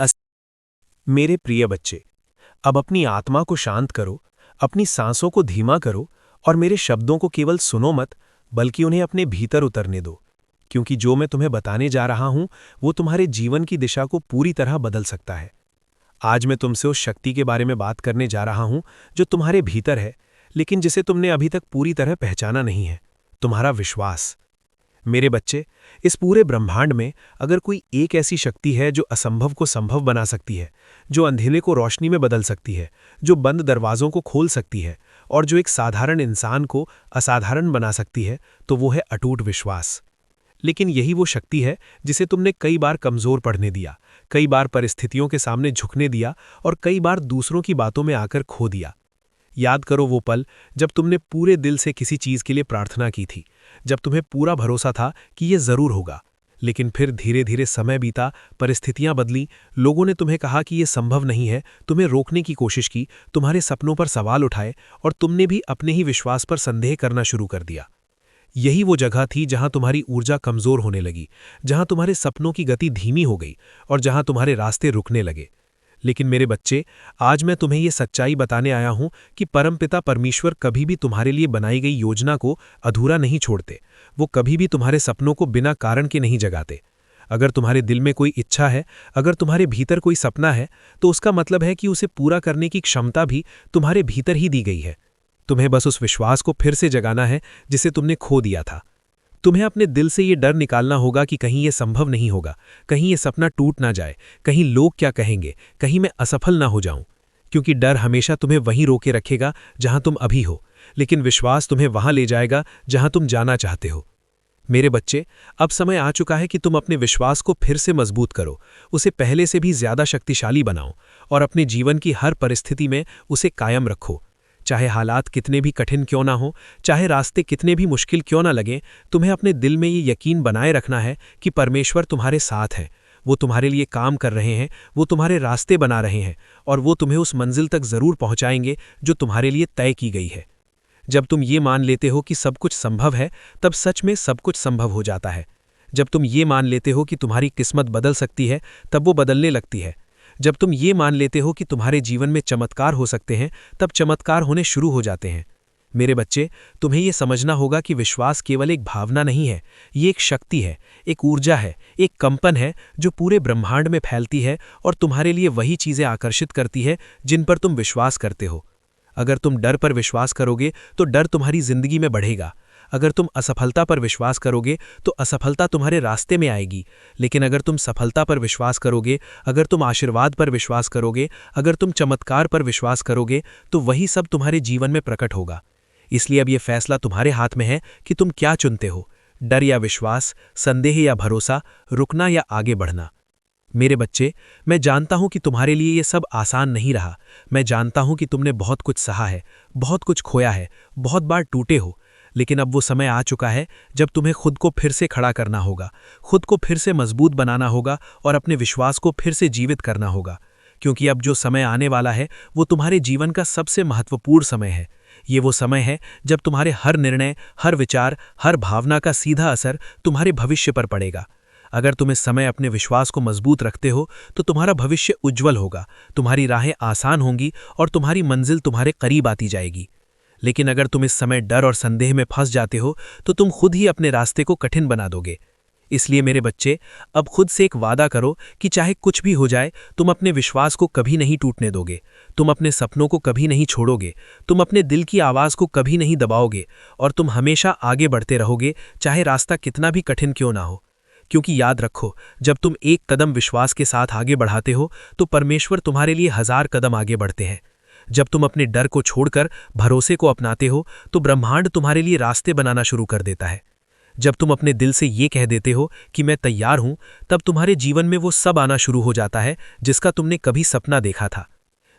S2: मेरे प्रिय बच्चे, अब अपनी आत्मा को शांत करो, अपनी सांसों को धीमा करो और मेरे शब्दों को केवल सुनो मत, बल्कि उन्हें अपने भीतर उतरने दो, क्योंकि जो मैं तुम्हें बताने जा रहा हूं वो तुम्हारे जीवन की दिशा को पूरी तरह बदल सकता है। आज मैं तुमसे उस शक्ति के बारे में बात करने जा रहा हूं जो तुम्हारे भीतर है, लेकिन जिसे तुमने अभी तक पूरी तरह पहचाना नहीं है, तुम्हारा विश्वास। मेरे बच्चे, इस पूरे ब्रह्मांड में अगर कोई एक ऐसी शक्ति है जो असंभव को संभव बना सकती है, जो अंधेरे को रोशनी में बदल सकती है, जो बंद दरवाजों को खोल सकती है और जो एक साधारण इंसान को असाधारण बना सकती है, तो वो है अटूट विश्वास। लेकिन यही वो शक्ति है जिसे तुमने कई बार कमजोर पड़ने दिया, कई बार परिस्थितियों के सामने झुकने दिया और कई बार दूसरों की बातों में आकर खो दिया। याद करो वो पल जब तुमने पूरे दिल से किसी चीज के लिए प्रार्थना की थी, जब तुम्हें पूरा भरोसा था कि ये जरूर होगा, लेकिन फिर धीरे धीरे समय बीता, परिस्थितियां बदली, लोगों ने तुम्हें कहा कि ये संभव नहीं है, तुम्हें रोकने की कोशिश की, तुम्हारे सपनों पर सवाल उठाए और तुमने भी अपने ही विश्वास पर संदेह करना शुरू कर दिया। यही वो जगह थी जहां तुम्हारी ऊर्जा कमजोर होने लगी, जहां तुम्हारे सपनों की गति धीमी हो गई और जहां तुम्हारे रास्ते रुकने लगे। लेकिन मेरे बच्चे, आज मैं तुम्हें ये सच्चाई बताने आया हूं कि परमपिता परमेश्वर कभी भी तुम्हारे लिए बनाई गई योजना को अधूरा नहीं छोड़ते। वो कभी भी तुम्हारे सपनों को बिना कारण के नहीं जगाते। अगर तुम्हारे दिल में कोई इच्छा है, अगर तुम्हारे भीतर कोई सपना है, तो उसका मतलब है कि उसे पूरा करने की क्षमता भी तुम्हारे भीतर ही दी गई है। तुम्हें बस उस विश्वास को फिर से जगाना है जिसे तुमने खो दिया था। तुम्हें अपने दिल से ये डर निकालना होगा कि कहीं ये संभव नहीं होगा, कहीं ये सपना टूट ना जाए, कहीं लोग क्या कहेंगे, कहीं मैं असफल ना हो जाऊं। क्योंकि डर हमेशा तुम्हें वहीं रोके रखेगा जहां तुम अभी हो, लेकिन विश्वास तुम्हें वहां ले जाएगा जहां तुम जाना चाहते हो। मेरे बच्चे, अब समय आ चुका है कि तुम अपने विश्वास को फिर से मजबूत करो, उसे पहले से भी ज्यादा शक्तिशाली बनाओ और अपने जीवन की हर परिस्थिति में उसे कायम रखो। चाहे हालात कितने भी कठिन क्यों ना हो, चाहे रास्ते कितने भी मुश्किल क्यों ना लगें, तुम्हें अपने दिल में ये यकीन बनाए रखना है कि परमेश्वर तुम्हारे साथ है। वो तुम्हारे लिए काम कर रहे हैं, वो तुम्हारे रास्ते बना रहे हैं और वो तुम्हें उस मंजिल तक जरूर पहुंचाएंगे जो तुम्हारे लिए तय की गई है। जब तुम ये मान लेते हो कि सब कुछ संभव है, तब सच में सब कुछ संभव हो जाता है। जब तुम ये मान लेते हो कि तुम्हारी किस्मत बदल सकती है, तब वो बदलने लगती है। जब तुम ये मान लेते हो कि तुम्हारे जीवन में चमत्कार हो सकते हैं, तब चमत्कार होने शुरू हो जाते हैं। मेरे बच्चे, तुम्हें ये समझना होगा कि विश्वास केवल एक भावना नहीं है, ये एक शक्ति है, एक ऊर्जा है, एक कंपन है जो पूरे ब्रह्मांड में फैलती है और तुम्हारे लिए वही चीज़ें आकर्षित करती है जिन पर तुम विश्वास करते हो। अगर तुम डर पर विश्वास करोगे तो डर तुम्हारी जिंदगी में बढ़ेगा। अगर तुम असफलता पर विश्वास करोगे तो असफलता तुम्हारे रास्ते में आएगी। लेकिन अगर तुम सफलता पर विश्वास करोगे, अगर तुम आशीर्वाद पर विश्वास करोगे, अगर तुम चमत्कार पर विश्वास करोगे, तो वही सब तुम्हारे जीवन में प्रकट होगा। इसलिए अब यह फैसला तुम्हारे हाथ में है कि तुम क्या चुनते हो, डर या विश्वास, संदेह या भरोसा, रुकना या आगे बढ़ना। मेरे बच्चे, मैं जानता हूं कि तुम्हारे लिए ये सब आसान नहीं रहा। मैं जानता हूं कि तुमने बहुत कुछ सहा है, बहुत कुछ खोया है, बहुत बार टूटे हो। लेकिन अब वो समय आ चुका है जब तुम्हें खुद को फिर से खड़ा करना होगा, खुद को फिर से मजबूत बनाना होगा और अपने विश्वास को फिर से जीवित करना होगा। क्योंकि अब जो समय आने वाला है वो तुम्हारे जीवन का सबसे महत्वपूर्ण समय है। ये वो समय है जब तुम्हारे हर निर्णय, हर विचार, हर भावना का सीधा असर तुम्हारे भविष्य पर पड़ेगा। अगर तुम इस समय अपने विश्वास को मजबूत रखते हो तो तुम्हारा भविष्य उज्जवल होगा, तुम्हारी राहें आसान होंगी और तुम्हारी मंजिल तुम्हारे करीब आती जाएगी। लेकिन अगर तुम इस समय डर और संदेह में फंस जाते हो तो तुम खुद ही अपने रास्ते को कठिन बना दोगे। इसलिए मेरे बच्चे, अब खुद से एक वादा करो कि चाहे कुछ भी हो जाए, तुम अपने विश्वास को कभी नहीं टूटने दोगे, तुम अपने सपनों को कभी नहीं छोड़ोगे, तुम अपने दिल की आवाज़ को कभी नहीं दबाओगे और तुम हमेशा आगे बढ़ते रहोगे, चाहे रास्ता कितना भी कठिन क्यों ना हो। क्योंकि याद रखो, जब तुम एक कदम विश्वास के साथ आगे बढ़ाते हो तो परमेश्वर तुम्हारे लिए 1000 कदम आगे बढ़ते हैं। जब तुम अपने डर को छोड़कर भरोसे को अपनाते हो तो ब्रह्मांड तुम्हारे लिए रास्ते बनाना शुरू कर देता है। जब तुम अपने दिल से ये कह देते हो कि मैं तैयार हूं, तब तुम्हारे जीवन में वो सब आना शुरू हो जाता है जिसका तुमने कभी सपना देखा था।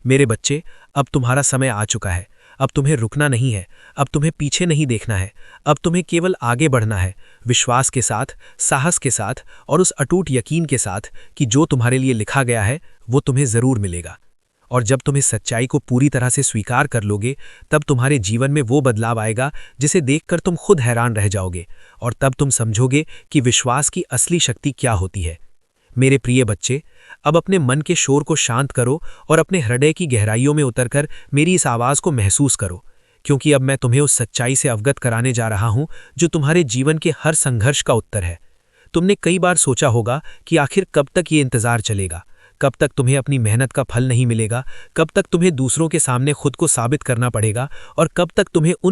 S2: मेरे बच्चे, अब तुम्हारा समय आ चुका है। अब तुम्हें रुकना नहीं है, अब तुम्हें पीछे नहीं देखना है, अब तुम्हें केवल आगे बढ़ना है, विश्वास के साथ, साहस के साथ और उस अटूट यकीन के साथ कि जो तुम्हारे लिए लिखा गया है वो तुम्हें जरूर मिलेगा।
S5: और जब तुम इस सच्चाई को पूरी तरह से स्वीकार कर लोगे, तब तुम्हारे जीवन में वो बदलाव आएगा जिसे देखकर तुम खुद हैरान रह जाओगे, और तब तुम समझोगे कि विश्वास की असली शक्ति क्या होती है। मेरे प्रिय बच्चे, अब अपने मन के शोर को शांत करो और अपने हृदय की गहराइयों में उतरकर मेरी इस आवाज़ को महसूस करो, क्योंकि अब मैं तुम्हें उस सच्चाई से अवगत कराने जा रहा हूं जो तुम्हारे जीवन के हर संघर्ष का उत्तर है। तुमने कई बार सोचा होगा कि आखिर कब तक ये इंतजार चलेगा, कब तक तुम्हें अपनी मेहनत का फल नहीं मिलेगा, कब तक तुम्हें दूसरों के सामने खुद को साबित करना पड़ेगा, और कब तक तुम्हें उन